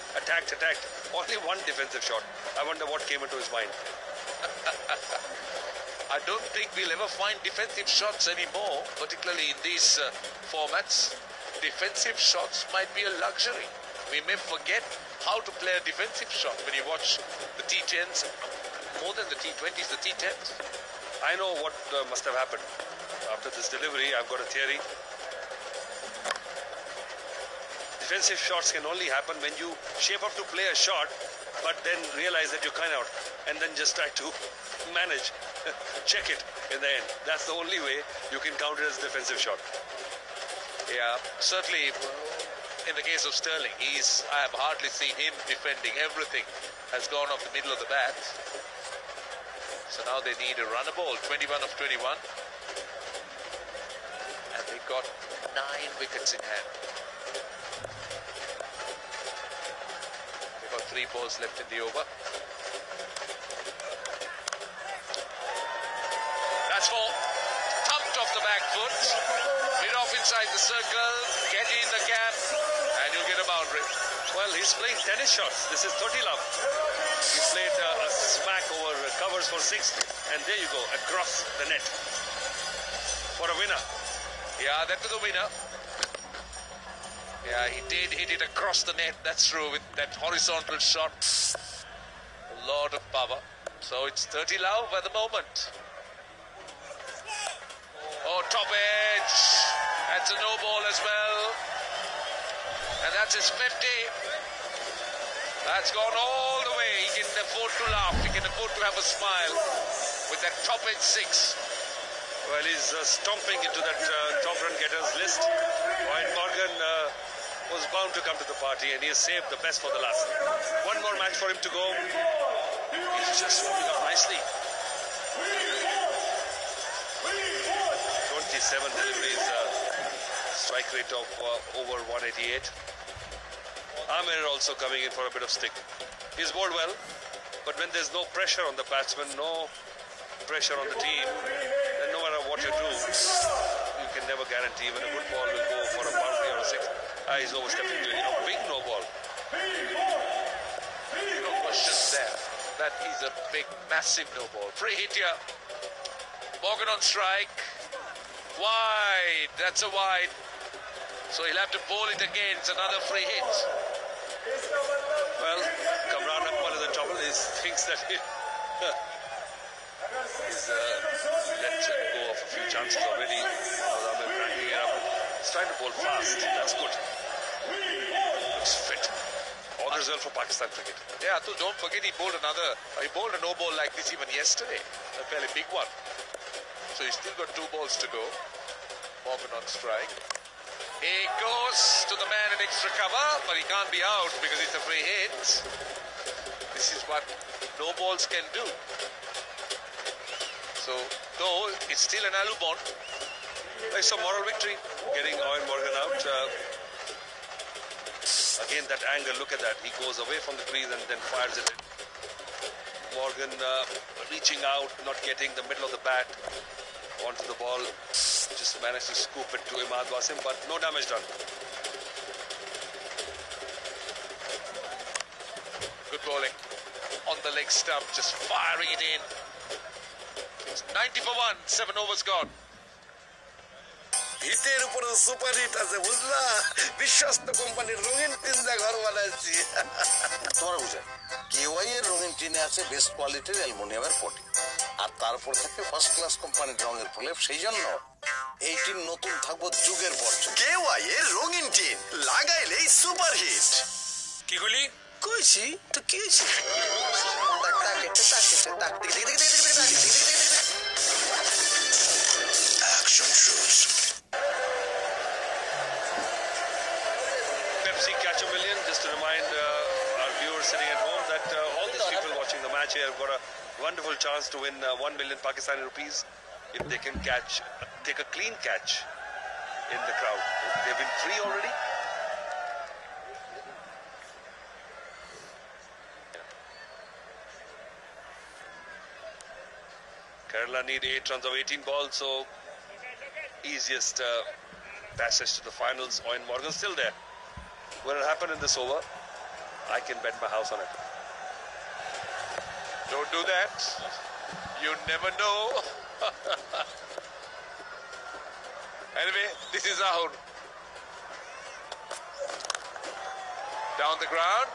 S8: Only one defensive shot. I wonder what came into his mind.
S15: I don't think we'll ever find defensive shots anymore, particularly in these formats. Defensive shots might be a luxury. We may forget how to play a defensive shot when you watch the T10s, more than the T20s, the T10s.
S8: I know what must have happened. After this delivery, I've got a theory. Defensive shots can only happen when you shape up to play a shot, but then realize that you're kind out, and then just try to manage, check it in the end. That's the only way you can count it as a defensive shot.
S15: Yeah, certainly in the case of Sterling, I have hardly seen him defending. Everything has gone off the middle of the bat. So now they need a runner ball, 21 of 21. And they got 9 wickets in hand. They've got 3 balls left in the over. That's 4. Thumped off the back foot. Hit off inside the circle. Get in the gap. And you'll get a boundary.
S8: Well, he's playing tennis shots. This is 30 love. He played a smack over covers for 6. And there you go, across the net. For a winner.
S15: Yeah, that was a winner. Yeah, he did hit it across the net. That's true, with that horizontal shot. A lot of power. So it's 30 love at the moment. Oh, top edge. That's a no ball as well. And that's his 50. That's gone all the way. He can afford to laugh. He can afford to have a smile with that top edge 6.
S8: Well, he's stomping into that top run getters list. Wayne Morgan was bound to come to the party, and he has saved the best for the last. One more match for him to go. He's just warming up nicely. 27 deliveries, strike rate of over 188. Amir also coming in for a bit of stick. He's bowled well, but when there's no pressure on the batsman, no pressure on the team, then no matter what you do, you can never guarantee when a good ball will go for a boundary or a 6. He's overstepping to a big no ball.
S15: No question there. That is a big, massive no ball. Free hit here. Morgan on strike. Wide. That's a wide. So he'll have to bowl it again. It's another free hit.
S8: Well, Kamran Akmal is in trouble. He thinks that he's let go of a few chances already. He's trying to bowl fast. That's good. Looks fit. All the result for Pakistan cricket.
S15: Yeah, so don't forget he bowled a no ball like this even yesterday. A fairly big one. So he's still got 2 balls to go. Morgan on strike. He goes to the man in extra cover, but he can't be out because it's a free hit. This is what no balls can do. So, though it's still an Alubon.
S8: It's a moral victory, getting Owen Morgan out. Again, that angle, look at that. He goes away from the crease and then fires it in. Morgan reaching out, not getting the middle of the bat onto the ball. Just managed to scoop it to Imad Wasim, but no damage done.
S15: Good bowling on the leg stump, just firing it in. It's 90 for 1, 7 overs gone.
S2: হিটের উপরে super hit আছে বুঝলা বিশ্বস্ত কোম্পানির রঙিন tin দিয়ে ঘর বানাইছি তোমার বুঝে কেওয়াই এর রঙিন টিনে আছে বেস্ট কোয়ালিটির অ্যালুমিনিয়ামের কোটিং আর তারপর থাকে ফার্স্ট ক্লাস কোম্পানির রঙের প্রলেপ সেই জন্য এই টিন নতুন থাকবো যুগের পর যুগ।
S13: কেওয়াই এর রঙিন টিন লাগাইলেই সুপারহিট।
S10: কি গুলি
S5: কইছি তো কি হইছে?
S12: Action shoots.
S15: Pepsi Catch a Million, just to remind our viewers sitting at home that all these people watching the match here have got a wonderful chance to win 1 million Pakistani rupees if they can take a clean catch in the crowd. They've been 3 already. Kerala need 8 runs of 18 balls, so easiest passage to the finals. Owen Morgan still there. Will it happen in this over? I can bet my house on it. Don't do that. You never know. Anyway, this is out. Down the ground.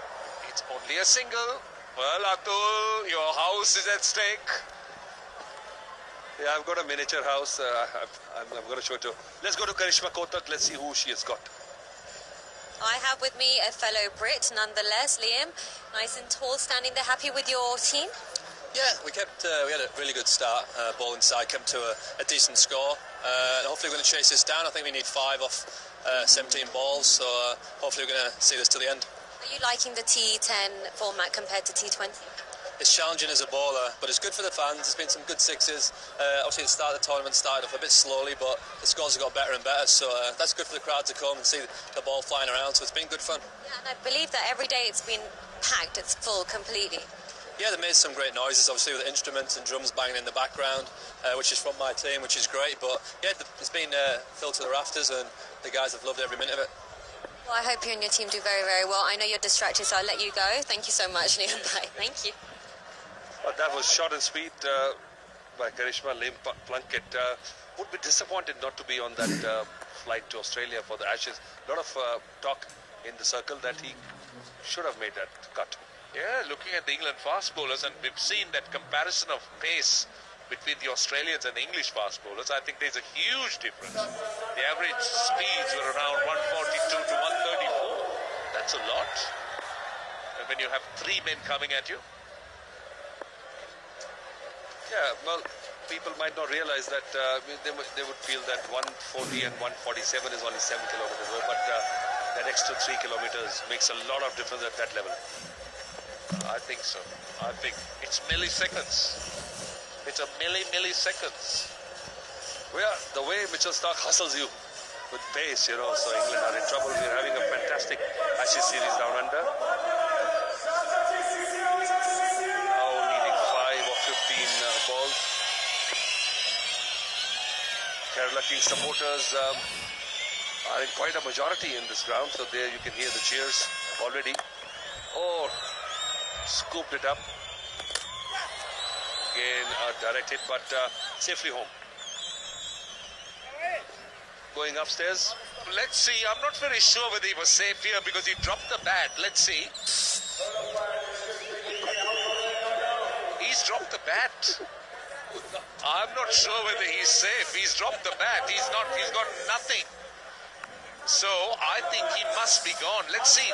S15: It's only a single. Well, Atul, your house is at stake. Yeah, I've got a miniature house. I'm going to show it to you. Let's go to Karishma Kotak. Let's see who she has got.
S4: I have with me a fellow Brit, nonetheless, Liam. Nice and tall, standing there. Happy with your team?
S16: Yeah, we had a really good start. Ball inside, come to a decent score. Hopefully we're going to chase this down. I think we need 5 off 17 balls, so hopefully we're going to see this to the end.
S4: Are you liking the T10 format compared to T20?
S16: It's challenging as a bowler, but it's good for the fans. There's been some good sixes. Obviously the start of the tournament started off a bit slowly, but the scores have got better and better, so that's good for the crowd to come and see the ball flying around, so it's been good fun.
S4: Yeah, and I believe that every day it's been packed, it's full completely.
S16: Yeah, they made some great noises, obviously with instruments and drums banging in the background, which is from my team, which is great, but yeah, it's been filled to the rafters and the guys have loved every minute of it.
S4: Well, I hope you and your team do very, very well. I know you're distracted, so I'll let you go. Thank you so much, Liam. Bye. Thank you.
S15: Well, that was short and sweet by Karishma. Liam Plunkett would be disappointed not to be on that flight to Australia for the Ashes. A lot of talk in the circle that he should have made that cut.
S8: Yeah, looking at the England fast bowlers, and we've seen that comparison of pace between the Australians and the English fast bowlers. I think there's a huge difference. The average speeds were around 142 to 134. That's a lot. And when you have 3 men coming at you.
S15: Yeah, well, people might not realize that they would feel that 140 and 147 is only 7 kilometers away, but that extra 3 kilometers makes a lot of difference at that level.
S8: I think so. I think it's milliseconds. It's a milliseconds.
S15: Well, the way Mitchell Starc hustles you with pace, so England are in trouble. We're having a fantastic Ashes series down under. Now needing 5 of 15 balls. Kerala Kings supporters are in quite a majority in this ground, so there you can hear the cheers already. Oh, scooped it up. Again, direct hit, but safely home. Going upstairs.
S8: Let's see. I'm not very sure whether he was safe here because he dropped the bat. Let's see. He's dropped the bat. I'm not sure whether he's safe. He's dropped the bat. He's got nothing. So I think he must be gone. Let's see.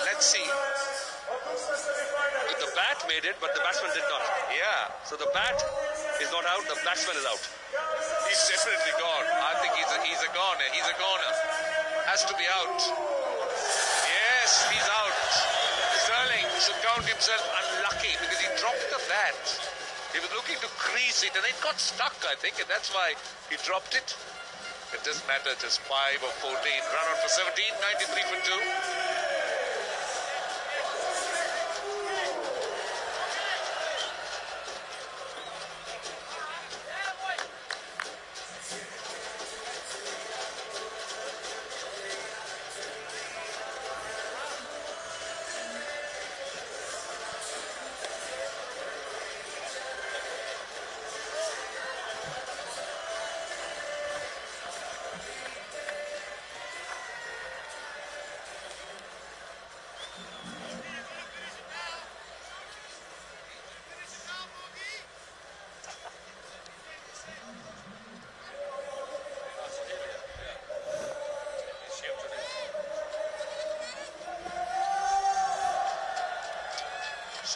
S15: The bat made it, but the batsman did not.
S8: Yeah.
S15: So the bat is not out, the batsman is out.
S8: He's definitely gone. I think he's a goner. He's a goner. Has to be out. Yes, he's out. Sterling should count himself unlucky because he dropped the bat. He was looking to crease it and it got stuck, I think, and that's why he dropped it. It doesn't matter, just 5 or 14. Run out for 17, 93 for 2.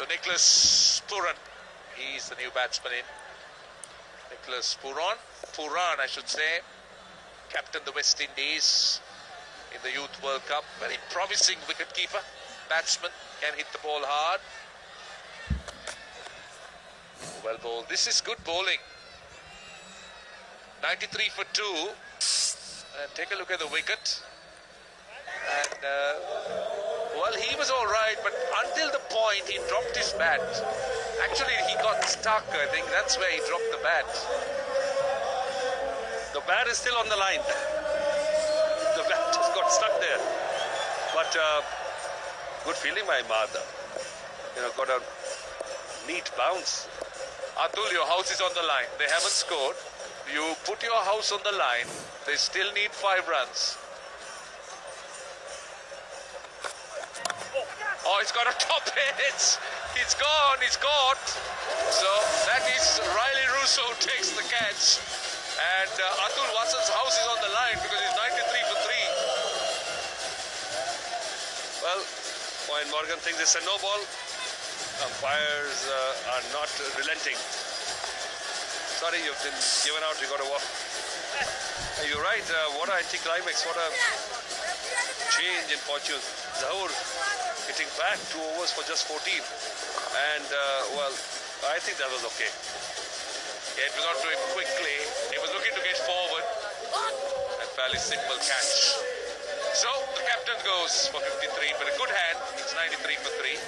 S15: So Nicholas Puran, he's the new batsman in. Nicholas Puran I should say, captained the West Indies in the Youth World Cup. Very promising wicketkeeper, batsman, can hit the ball hard. Well bowled. This is good bowling. 93 for 2. And take a look at the wicket. And, well, he was all right, but until the point he dropped his bat. Actually, he got stuck, I think. That's where he dropped the bat.
S17: The bat is still on the line. The bat just got stuck there. But good feeling by Madha. You know, got a neat bounce.
S15: Atul, your house is on the line. They haven't scored. You put your house on the line. They still need 5 runs. Oh, it's got a top edge. It's gone. It's caught. So that is Riley Russo who takes the catch. And Atul Wasan's house is on the line because he's 93 for 3.
S17: Well, Wayne Morgan thinks it's a no ball. Umpires are not relenting. Sorry, you've been given out. You got to walk. You're right. What an anti-climax. What a change in fortune. Zahoor hitting back 2 overs for just 14. And, well, I think that was okay.
S15: Yeah, it was not doing quickly. He was looking to get forward. And fairly simple catch. So, the captain goes for 53, but a good hand. It's 93 for 3.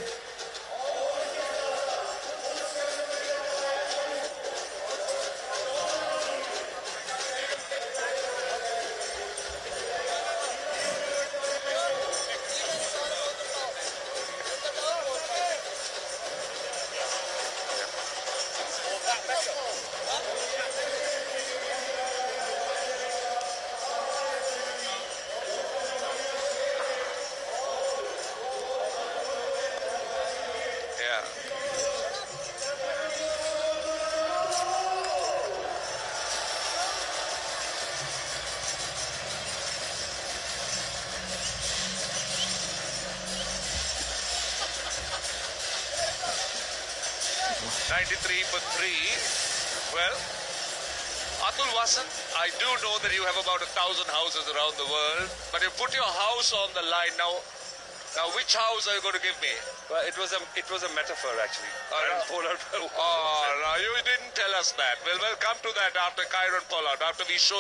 S15: For 3. Well, Atul Wasan, I do know that you have about 1,000 houses around the world, but you put your house on the line now. Now, which house are you going to give me?
S17: Well, it was a metaphor actually.
S15: No, you didn't tell us that. Well, we'll come to that after Kyron Pollard, after we show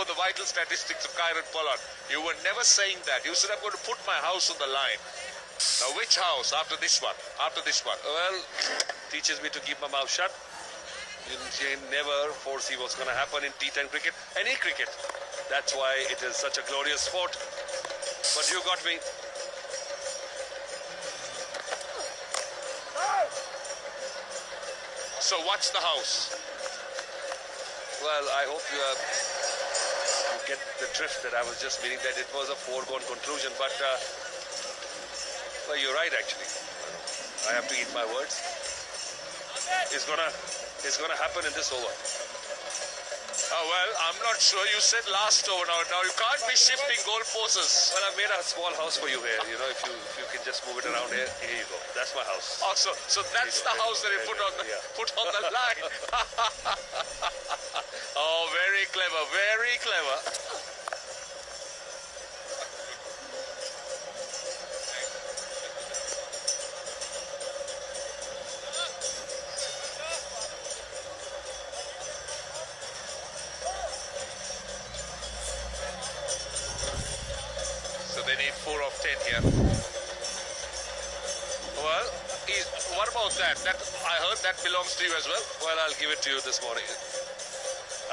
S15: the vital statistics of Kyron Pollard. You were never saying that. You said I'm going to put my house on the line. Now, which house after this one? After this one?
S17: Well, teaches me to keep my mouth shut. You never foresee what's going to happen in T10 cricket, any cricket. That's why it is such a glorious sport. But you got me.
S15: So what's the house?
S17: Well, I hope you get the drift that I was just meaning, that it was a foregone conclusion. But, well, you're right, actually. I have to eat my words. It's gonna happen in this over.
S15: Oh, well, I'm not sure. You said last over now. Now you can't be shifting goalposts.
S17: Well, I've made a small house for you here. You know, if you can just move it around here, here you go. That's my house.
S15: Oh, so that's the house that you put on the line. Oh, very clever, very clever. They need 4 of 10 here. Well, what about that? I heard that belongs to you as well.
S17: Well, I'll give it to you this morning.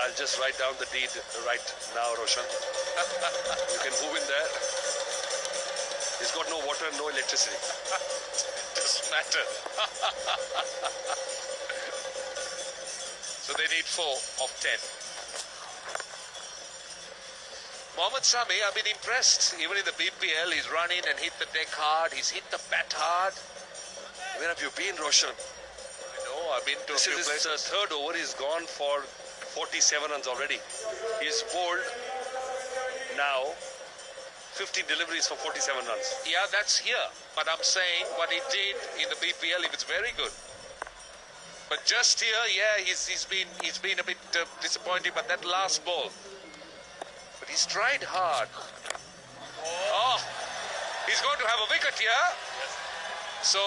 S17: I'll just write down the deed right now, Roshan. You can move in there. It's got no water, no electricity.
S15: Doesn't matter. So they need 4 of 10. Mohammad Shami, I've been impressed. Even in the BPL, he's run in and hit the deck hard. He's hit the bat hard.
S17: Where have you been, Roshan?
S15: I know, I've been to a few places.
S17: This is the third over. He's gone for 47 runs already. He's bowled now 15 deliveries for 47 runs.
S15: Yeah, that's here. But I'm saying what he did in the BPL, it was very good. But just here, yeah, he's been a bit disappointing. But that last ball, but he's tried hard. Oh, he's going to have a wicket here. So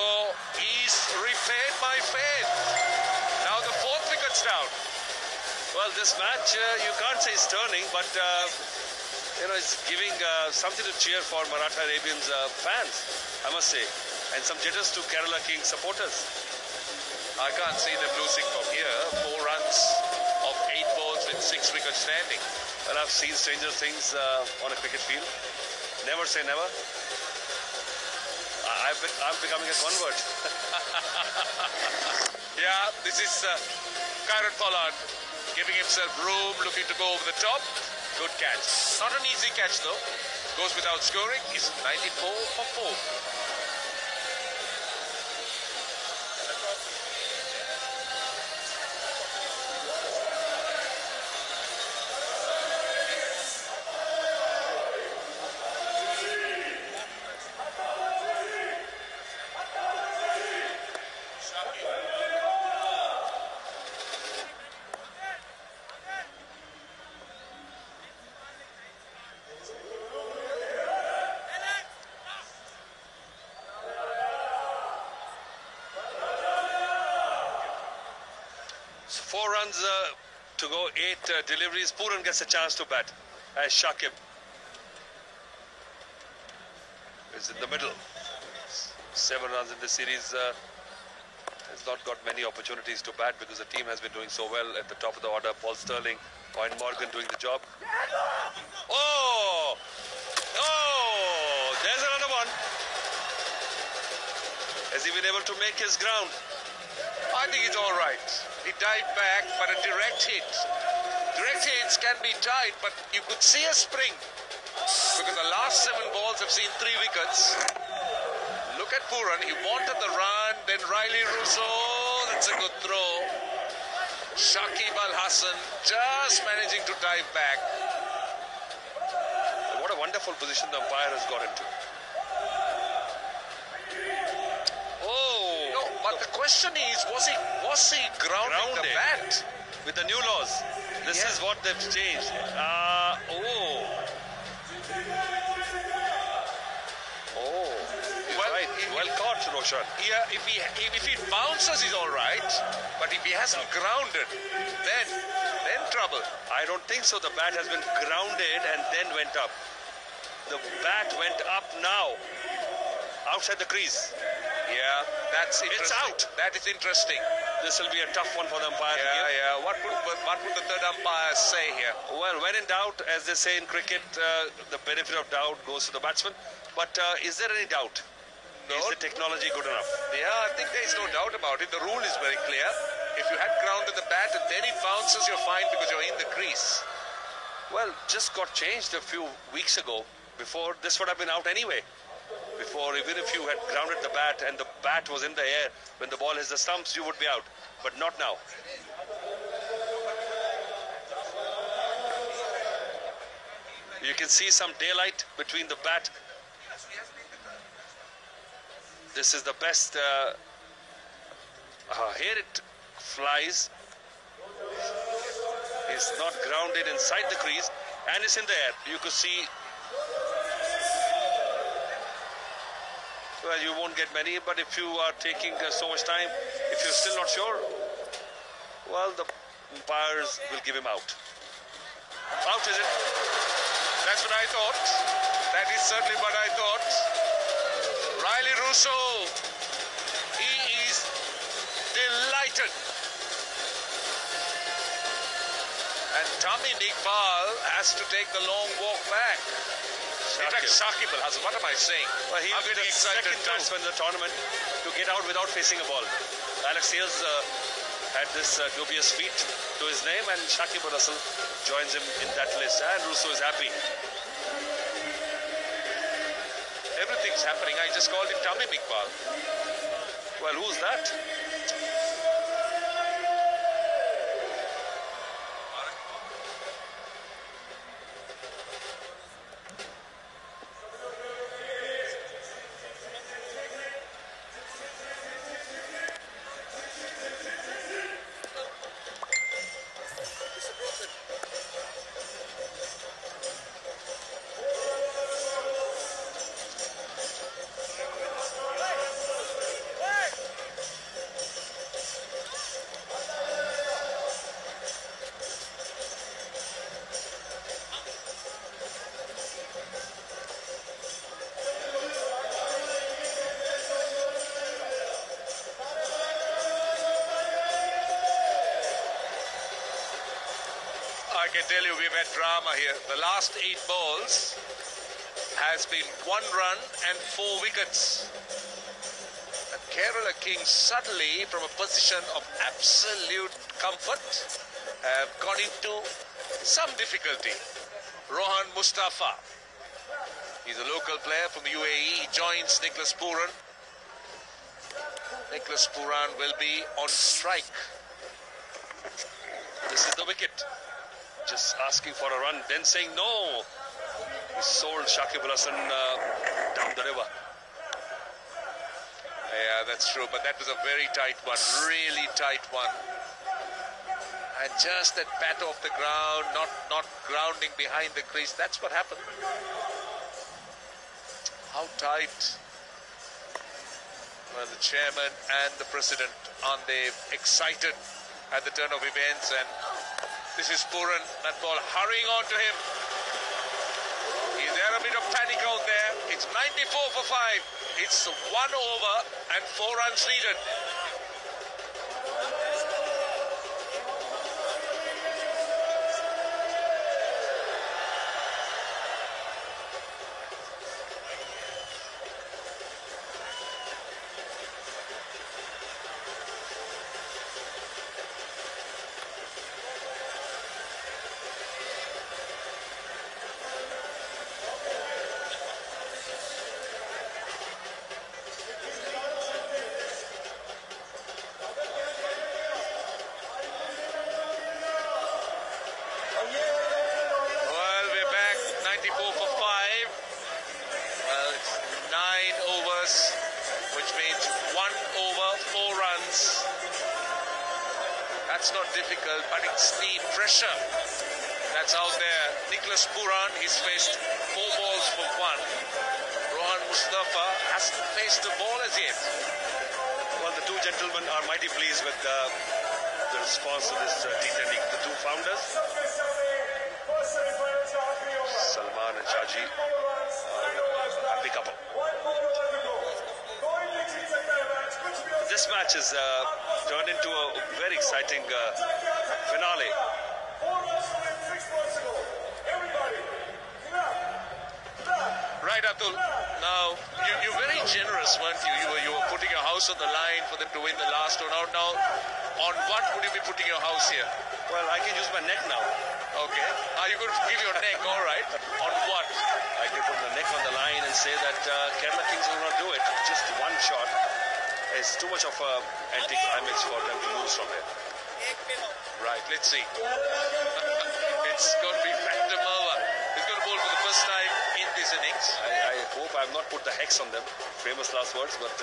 S15: he's repaid my faith. Now the 4th wicket's down.
S17: Well, this match, you can't say it's turning, but it's giving something to cheer for Maratha Arabians fans, I must say, and some jitters to Kerala Kings supporters.
S15: I can't see them losing from here. 4 runs of 8 balls with 6 wickets standing.
S17: Well, I've seen stranger things on a cricket field. Never say never. I'm becoming a convert.
S15: Yeah, this is Kyron Pollard giving himself room, looking to go over the top. Good catch. Not an easy catch though. Goes without scoring. He's 94 for 4.
S17: So 4 runs to go, 8 deliveries. Pooran gets a chance to bat as Shakib is in the middle. 7 runs in the series. Has not got many opportunities to bat because the team has been doing so well at the top of the order. Paul Sterling, Owen Morgan doing the job. Oh! Oh! There's another one. Has he been able to make his ground?
S15: I think he's all right. He dived back, but a direct hit. Direct hits can be tight, but you could see a spring. Because the last 7 balls have seen 3 wickets. Look at Pooran. He wanted the run. Then Riley Russo. That's a good throw. Shakib Al Hassan just managing to dive back.
S17: What a wonderful position the umpire has got into.
S15: No, but the question is, was he grounding the bat?
S17: With the new laws, this is what they've changed. Well caught, Roshan.
S15: Yeah, if he bounces, he's all right. But if he hasn't grounded, then trouble.
S17: I don't think so. The bat has been grounded and then went up. The bat went up now, outside the crease.
S15: Yeah, that's interesting.
S17: It's out.
S15: That is interesting.
S17: This will be a tough one for the umpire.
S15: Yeah. What would the third umpire say here?
S17: Well, when in doubt, as they say in cricket, the benefit of doubt goes to the batsman. But is there any doubt? No. Is the technology good enough?
S15: Yeah, I think there is no doubt about it. The rule is very clear. If you had grounded the bat and then it bounces, you're fine because you're in the crease.
S17: Well, just got changed a few weeks ago. Before, this would have been out anyway. Before, even if you had grounded the bat and the bat was in the air, when the ball hits the stumps, you would be out. But not now. You can see some daylight between the bat. This is the best. Here it flies. It's not grounded inside the crease and it's in the air. You could see. Well, you won't get many, but if you are taking so much time, if you're still not sure, well, the umpires will give him out. Out is it?
S15: That's what I thought. That is certainly what I thought. Riley Russo, he is delighted. And Tommy Iqbal has to take the long walk back. Shakib Al Hassan, what am I saying?
S17: Well, he'll be the second batsman in the tournament to get out without facing a ball. Alex Hales had this dubious feat to his name, and Shakib Al Hassan joins him in that list. And Russo is happy.
S15: Everything's happening. I just called him Tommy Iqbal.
S17: Well, who's that?
S15: I can tell you we've had drama here. The last 8 balls has been 1 run and 4 wickets. And Kerala Kings suddenly, from a position of absolute comfort, have gone into some difficulty. Rohan Mustafa, he's a local player from the UAE. He joins Nicholas Pooran. Nicholas Pooran will be on strike.
S17: This is the wicket. Just asking for a run, then saying no. He sold Shakib al Hasan down the river.
S15: Yeah, that's true, but that was a very tight one, really tight one. And just that bat off the ground, not grounding behind the crease, that's what happened. How tight? Well, the chairman and the president, aren't they excited at the turn of events? And this is Pooran, that ball hurrying on to him. Is there a bit of panic out there? It's 94 for 5. It's 1 over and 4 runs needed. That's not difficult, but it's the pressure that's out there. Nicholas Pooran, he's faced 4 balls for 1. Rohan Mustafa hasn't faced a ball as yet.
S17: Well, the two gentlemen are mighty pleased with the response to this T10 league. The two founders, Salman and Shaji, are a happy couple. This match is turned into a very exciting finale.
S15: Right, Atul. Now, you're very generous, weren't you? You were putting your house on the line for them to win the last one out. Now, on what would you be putting your house here?
S17: Well, I can use my neck now.
S15: Okay. Are you going to give your neck? All right. On what?
S17: I can put my neck on the line and say that Kerala Kings will not do it. Just one shot is too much of an anti-climax for them to lose from here.
S15: Right, let's see. It's going to be Phantom over. He's going to bowl for the first time in this innings.
S17: I hope I have not put the hex on them. Famous last words, but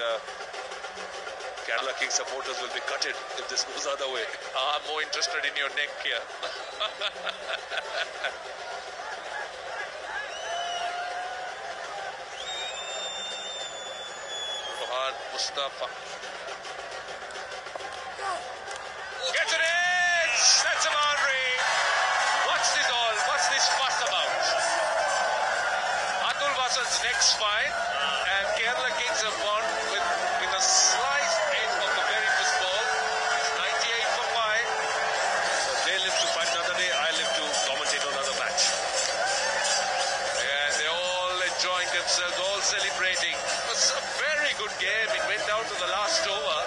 S17: Kerala Kings supporters will be gutted if this goes the other way.
S15: I'm more interested in your neck here. Rohan Mustafa. Gets it in! That's a boundary. What's this all? What's this fuss about? Atul Vasan's neck's fine, and Kerala Kings have won with a slice end of the very first ball. It's 98 for 5.
S17: So they live to fight another day. I live to commentate another match.
S15: And they're all enjoying themselves, all celebrating. It was a very good game. It went down to the last over.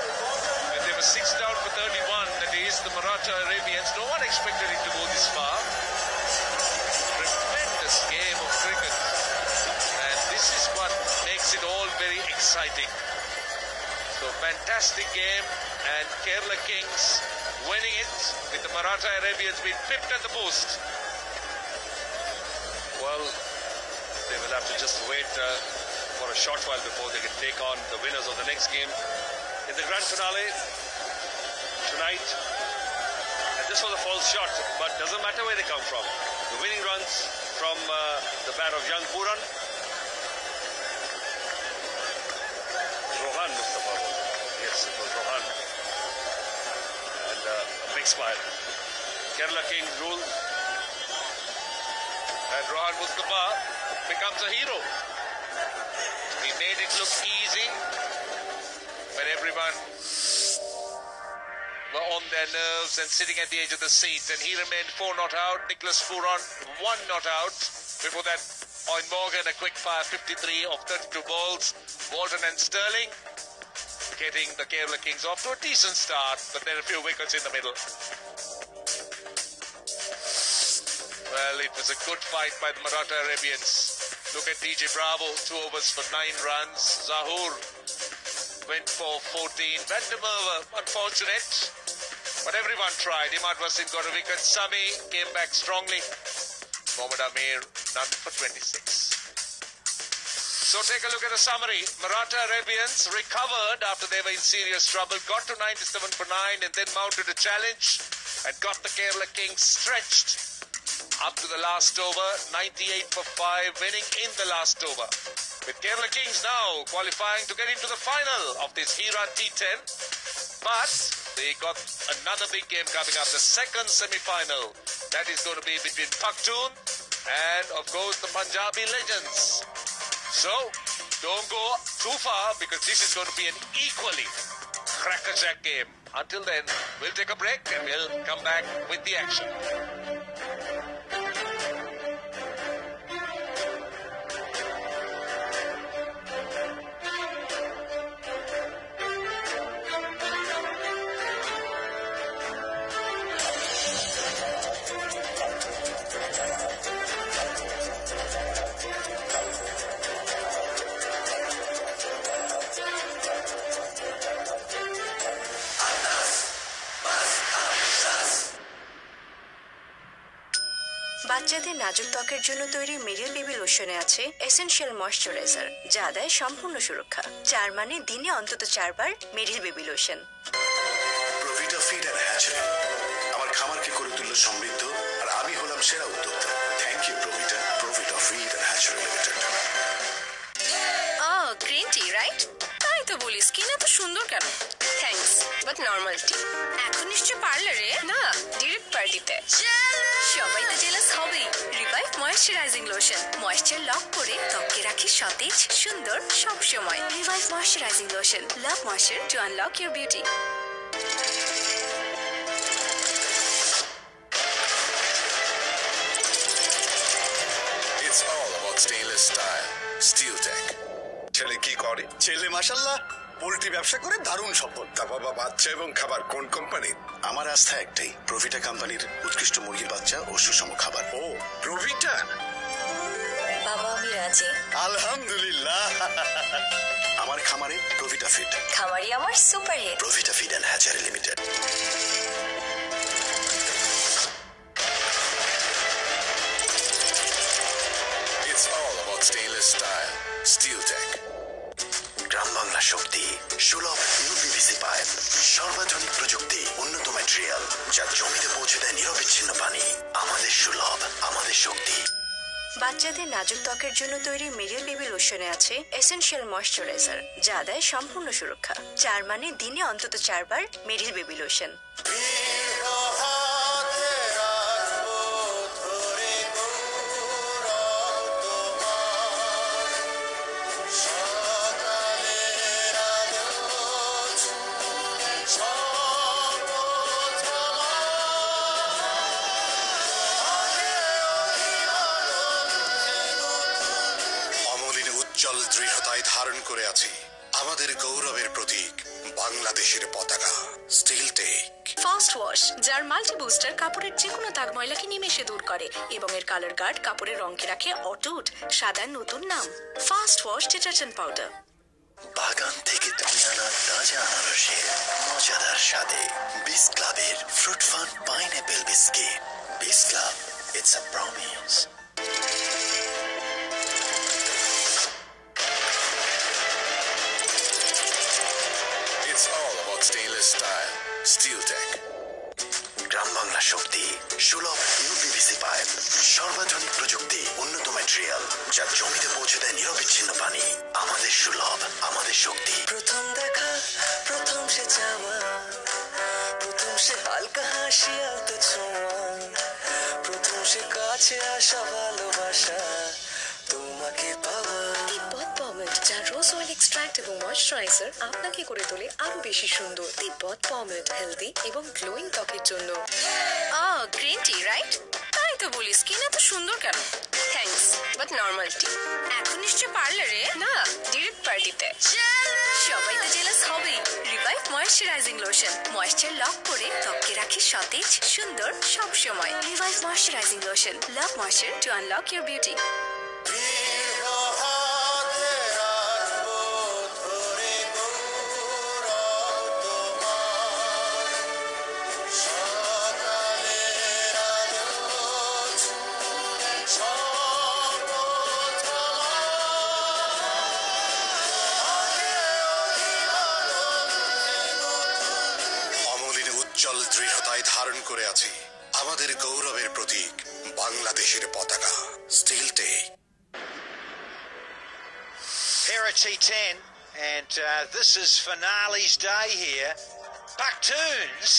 S15: And they were 6 down for 31. That is the Maratha Arabians. No one expected it to go this far. Tremendous game of cricket. And this is what makes it all very exciting. So fantastic game. And Kerala Kings winning it with the Maratha Arabians being pipped at the post.
S17: Well, they will have to just wait for a short while before they can take on the winners of the next game in the grand finale tonight. And this was a false shot, but doesn't matter where they come from. The winning runs from the bat of young Pooran. Rohan Mustafa. Yes, it was Rohan. And a big smile. Kerala Kings rule.
S15: And Rohan Mustafa becomes a hero. He made it look easy when everyone were on their nerves and sitting at the edge of the seat, and he remained 4 not out. Nicholas Furon 1 not out. Before that, Owen Morgan a quick fire 53 of 32 balls. Walton and Sterling getting the Kerala Kings off to a decent start, but there are a few wickets in the middle. Well, it was a good fight by the Maratha Arabians. Look at DJ Bravo, 2 overs for 9 runs. Zahoor went for 14. Vandermeer, unfortunate, but everyone tried. Imad Wasim got a wicket. Sami came back strongly. Mohammad Amir, none for 26. So take a look at the summary. Maratha Arabians recovered after they were in serious trouble, got to 97 for 9 and then mounted a challenge and got the Kerala Kings stretched up to the last over, 98 for 5, winning in the last over. With Kerala Kings now qualifying to get into the final of this Hira T10. But they got another big game coming up, the second semi-final. That is going to be between Pakhtun and, of course, the Punjabi Legends. So, don't go too far because this is going to be an equally crackerjack game. Until then, we'll take a break and we'll come back with the action.
S18: বাচ্চাদের নাজুক ত্বকের জন্য তৈরি মেরিল baby লোশনে আছে essential moisturiser, যা দেয় সম্পূর্ণ সুরক্ষা। 4 মানে দিনে অন্তত 4 বার Meril baby lotion.
S7: Provita feed and hatchery আমার খামারকে করে তুলল সমৃদ্ধ, আর আমি হলাম সেরা উদ্যোক্তা। Thank you Provita feed and hatchery limited.
S11: Green tea, right? তাই তো বলি, স্কিন এত সুন্দর কেন? Thanks, but normal tea. এখন নিশ্চয় পার্লারে না, ডিরেক্ট পার্টিতে। সবাই তো জেলাস হবেই। Revive moisturizing lotion, moisture lock করে ত্বককে রাখি সতেজ, সুন্দর সব সময়। Revive moisturizing lotion, love moisture to unlock your beauty.
S12: It's all about stainless style. Steel Tech.
S13: ছেলে কি করে? ছেলে মাশাআল্লাহ পোল্ট্রি ব্যবসা করে দারুণ সফল। তা বাবা, বাচ্চা এবং খাবার কোন কোম্পানির?
S7: আমার আস্থা একটাই, প্রভিটা কোম্পানির উৎকৃষ্ট মুরগির বাচ্চা ও সুষম খাবার।
S13: ও প্রভিটা।
S18: বাবা, আমি রাজি।
S13: আলহামদুলিল্লাহ।
S7: আমার খামারে প্রভিটা ফিড।
S18: খামারি আমার super hit.
S7: Provita feed and hatchery limited.
S12: It's all about stainless style. Steel Tech.
S7: গ্রাম বাংলা শক্তি, সুলভ ইউপিভিসি পাইপ, সর্বাধুনিক প্রযুক্তি, উন্নত ম্যাটেরিয়াল, যা জমিতে পৌঁছে দেয় নিরবিচ্ছিন্ন পানি। আমাদের সুলভ, আমাদের শক্তি।
S18: বাচ্চাদের নাজুক ত্বকের জন্য তৈরি মেরিল বেবি লোশনে আছে এসেনশিয়াল ময়েশ্চারাইজার, যা দেয় সম্পূর্ণ সুরক্ষা। 4 মানে দিনে অন্তত 4 বার মেরিল বেবি লোশন।
S7: উজ্জ্বল দৃঢ়তায় ধারণ করে আছি আমাদের গৌরবের প্রতীক বাংলাদেশের পতাকা, স্টিল টেক।
S11: ফাস্ট ওয়াশ, যার মাল্টি বুস্টার কাপড়ের যে কোনো দাগ ময়লাকে নিমেষে দূর করে এবং এর কালার গার্ড কাপড়ের রঙকে রাখে অটুট। সাদার নতুন নাম ফাস্ট ওয়াশ ডিটারজেন্ট পাউডার।
S7: বাগান থেকে তুলে আনা তাজা আনারসের মজাদার স্বাদে বিস ক্লাবের ফ্রুট ফান পাইনঅ্যাপেল বিস্কিট। বিস club, it's a promise.
S12: It's all about stainless style. Steel Tech.
S7: গ্রাম বাংলা শক্তি, সুলভ ইউপিভিসি পাইপ, সর্বাধুনিক প্রযুক্তি, উন্নত ম্যাটেরিয়াল, যা জমিতে পৌঁছে দেয় নিরবিচ্ছিন্ন পানি। আমাদের সুলভ, আমাদের শক্তি।
S19: প্রথম দেখা, প্রথম সে চাওয়া, প্রথম সে হালকা হাসি আলতো ছোঁয়া, প্রথম সে কাছে আসা ভালোবাসা, তোমাকে পাওয়া।
S11: তিব্বত মোমেন্ট, যা রোজ রোজ অয়েল এক্সট্রাক্ট এবং ময়শ্চারাইজার আপনাকে করে তোলে আরো বেশি সুন্দর। তিব্বত পমেড হেলদি এবং গ্লোয়িং ত্বকের জন্য। Green tea right? তাই তো বলি, স্কিন এত সুন্দর কেন? Thanks, but normal tea. এখন নিশ্চয় পার্লারে না, ডিরেক্ট পার্টিতে। সবাই তো জেলাস হবেই। Revive moisturizing lotion moisture lock করে ত্বককে রাখে সতেজ সুন্দর সব সময়। Revive moisturizing lotion, love moisture to unlock your beauty.
S7: উজ্জ্বল দৃঢ়তায় ধারণ করে আছি আমাদের গৌরবের প্রতীক বাংলাদেশের পতাকা Steel Tech.
S3: Para T10, and this is finale's day here. Pakhtuns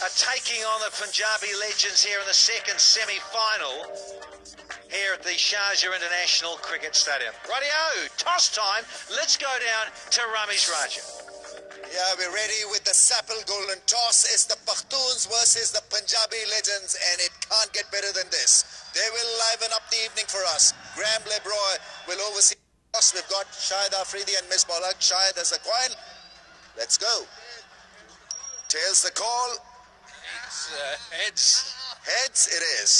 S3: are taking on the Punjabi legends here in the second semi-final here at the Sharjah International Cricket Stadium. Rightio, toss time. Let's go down to Ramesh Raja.
S1: Yeah, we're ready with the Sapple Golden Toss. It's the Pakhtuns versus the Punjabi legends, and it can't get better than this. They will liven up the evening for us. Graham Lebroy will oversee the toss. We've got Shahid Afridi and Miss Balak. Shahid has the coin. Let's go. Tails the call.
S3: It's heads.
S1: Heads it is.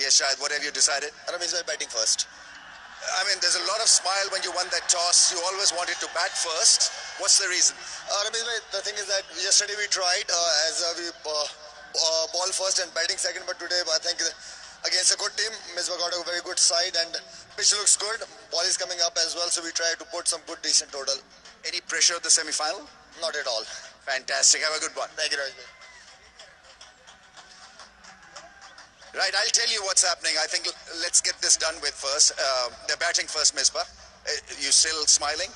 S1: Yes, Shahid, what have you decided?
S5: Ramesh bhai batting first.
S1: I mean, there's a lot of smile when you won that toss. You always wanted to bat first. What's the reason?
S5: Ramesh bhai, the thing is that yesterday we tried as we ball first and batting second, but today I think against a good team, Misbah got a very good side and pitch looks good. Ball is coming up as well, so we try to put some good decent total.
S1: Any pressure at the semi-final?
S5: Not at all.
S1: Fantastic. Have a good one.
S5: Thank you, Ramesh bhai.
S1: Right, I'll tell you what's happening. I think let's get this done with first. They're batting first, Misbah. You still smiling?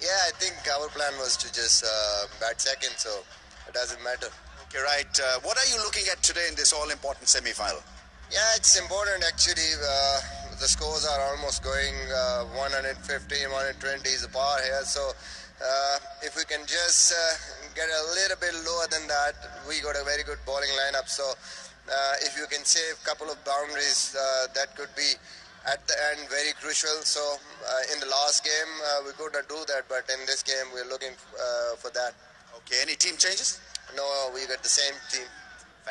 S5: Yeah, I think our plan was to just bat second, so it doesn't matter.
S1: Okay, right. What are you looking at today in this all-important semi-final?
S5: Yeah, it's important actually. The scores are almost going 150, 120 is the par here. So if we can just get a little bit lower than that, we got a very good bowling lineup. So if you can save a couple of boundaries, that could be at the end very crucial. So in the last game, we couldn't do that, but in this game, we're looking for that.
S1: Okay, any team changes?
S5: No, we got the same team.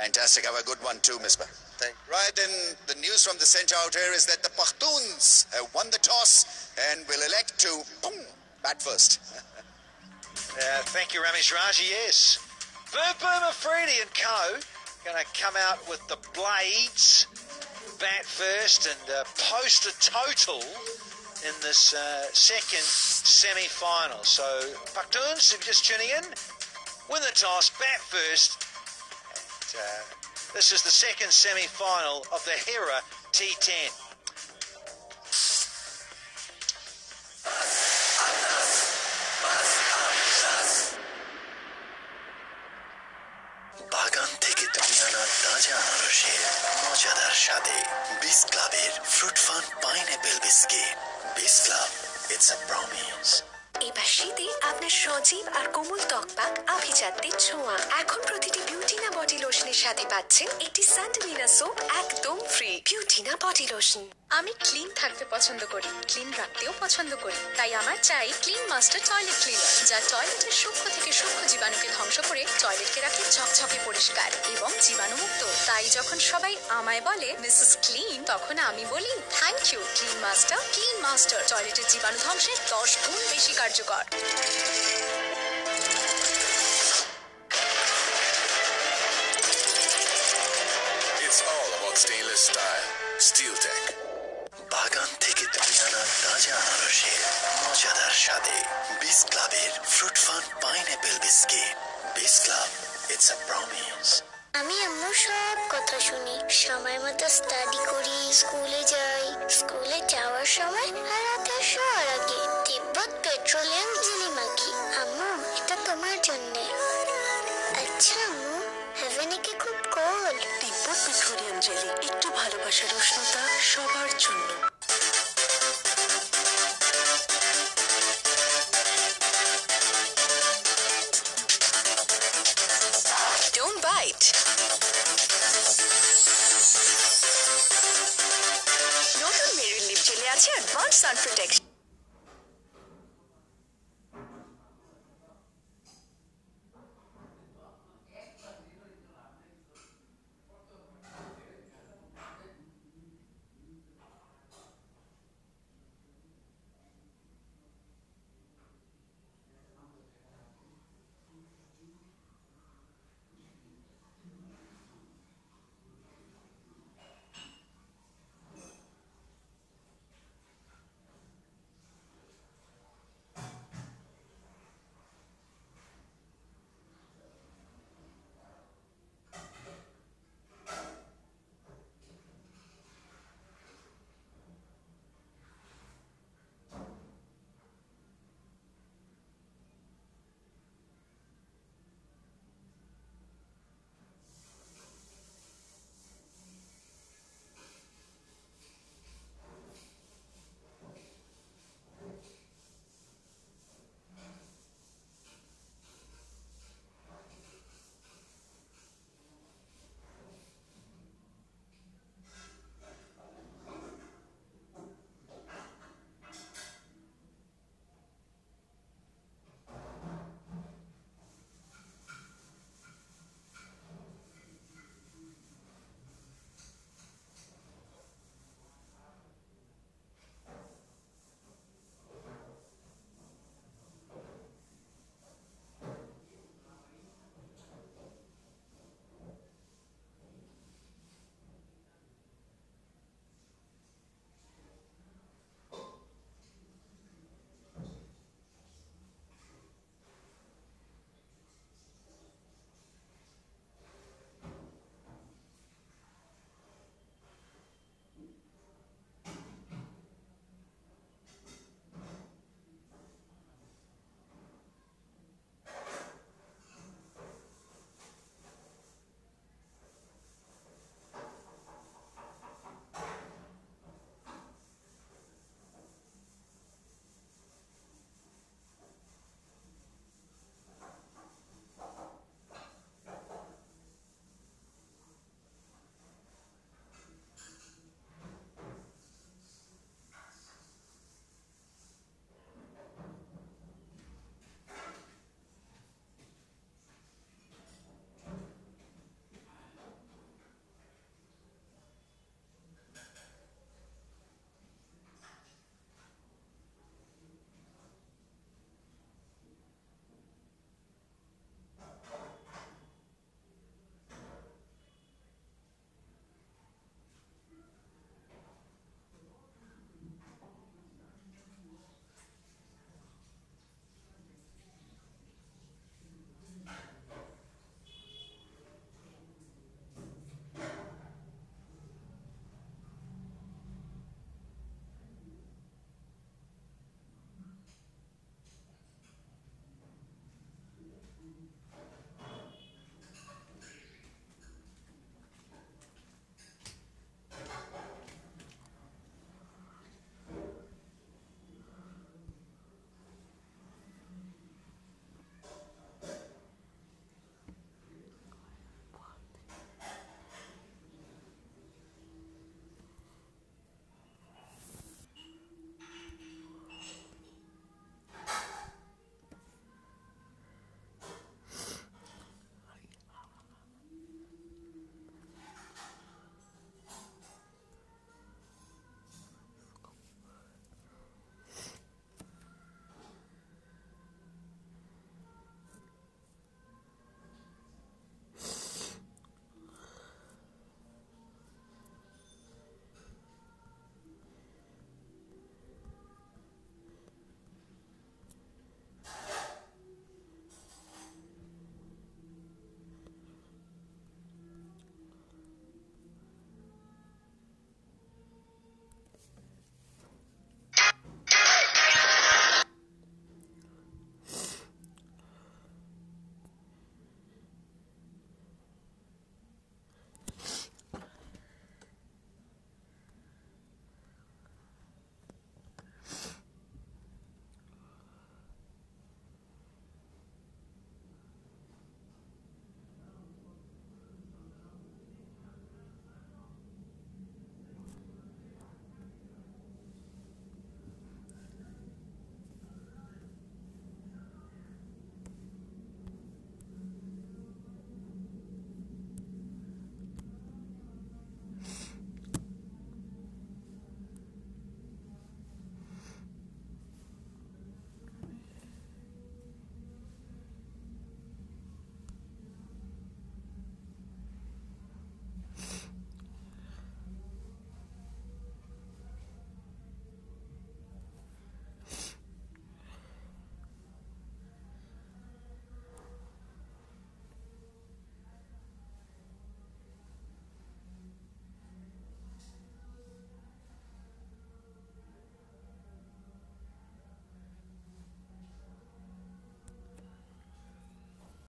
S1: Fantastic. Have a good one too, Misbah. Right, and the news from the centre out here is that the Pakhtuns have won the toss and will elect to bat first.
S3: Thank you, Ramesh Raja. Yes. Boom Afridi and co. Going to come out with the blades, bat first, and post a total in this second semi-final. So, Pakhtuns, if you're just tuning in, win the toss, bat first. And, this is the second semi-final of the Hera T10.
S20: বাগান থেকে তুমি আনা তাজা আনারসের মজাদার স্বাদে বিস ক্লাবের ফ্রুট ফান পাইনঅ্যাপেল বিস্কিট। বিস ক্লাব, ইটস আ প্রমিস।
S18: এবার শীতে আপনার সজীব আর কোমল ত্বক আভিজাত্যের ছোঁয়া। এখন প্রতিটি বিউটিনা বডি লোশনের সাথে পাচ্ছেন একটি স্যান্ডেলিনা সোপ একদম ফ্রি। Beautina body lotion.
S11: আমি ক্লিন থাকতে পছন্দ করি, ক্লিন রাখতেও পছন্দ করি, তাই আমার চাই ক্লিন মাস্টার টয়লেট ক্লিনার, যা টয়লেটের সূক্ষ্ম থেকে সূক্ষ্ম জীবাণুকে ধ্বংস করে টয়লেটকে রাখে ঝকঝকে পরিষ্কার এবং জীবাণুমুক্ত। তাই যখন সবাই আমায় বলে মিসেস ক্লিন, তখন আমি বলি thank you Clean Master. Clean Master টয়লেটের জীবাণু ধ্বংসের 10 গুণ বেশি কার্যকর।
S12: It's all about stainless style. Steel Tech.
S20: বাগান থেকে তুমি আনা তাজা আনারসের মজাদার স্বাদে বিস ক্লাবের ফ্রুট ফান পাইনঅ্যাপেল বিস্কিট। বিস ক্লাব, ইটস আ প্রমিস।
S21: আমি আম্মুর সব কথা শুনি, সময় মতো স্টাডি করি, স্কুলে যাই, স্কুলে যাওয়ার সময় আর রাতে শোয়ার আগে তিব্বত পেট্রোলিয়াম জেলি মাখি। আম্মু, এটা তোমার জন্যে। আচ্ছা আম্মু, হেভেনে কি খুব কোল্ড?
S18: তিব্বত পেট্রোলিয়াম জেলি, একটু ভালোবাসার উষ্ণতা সবার জন্য। আছে অ্যাডভান্স সান প্রোটেকশন।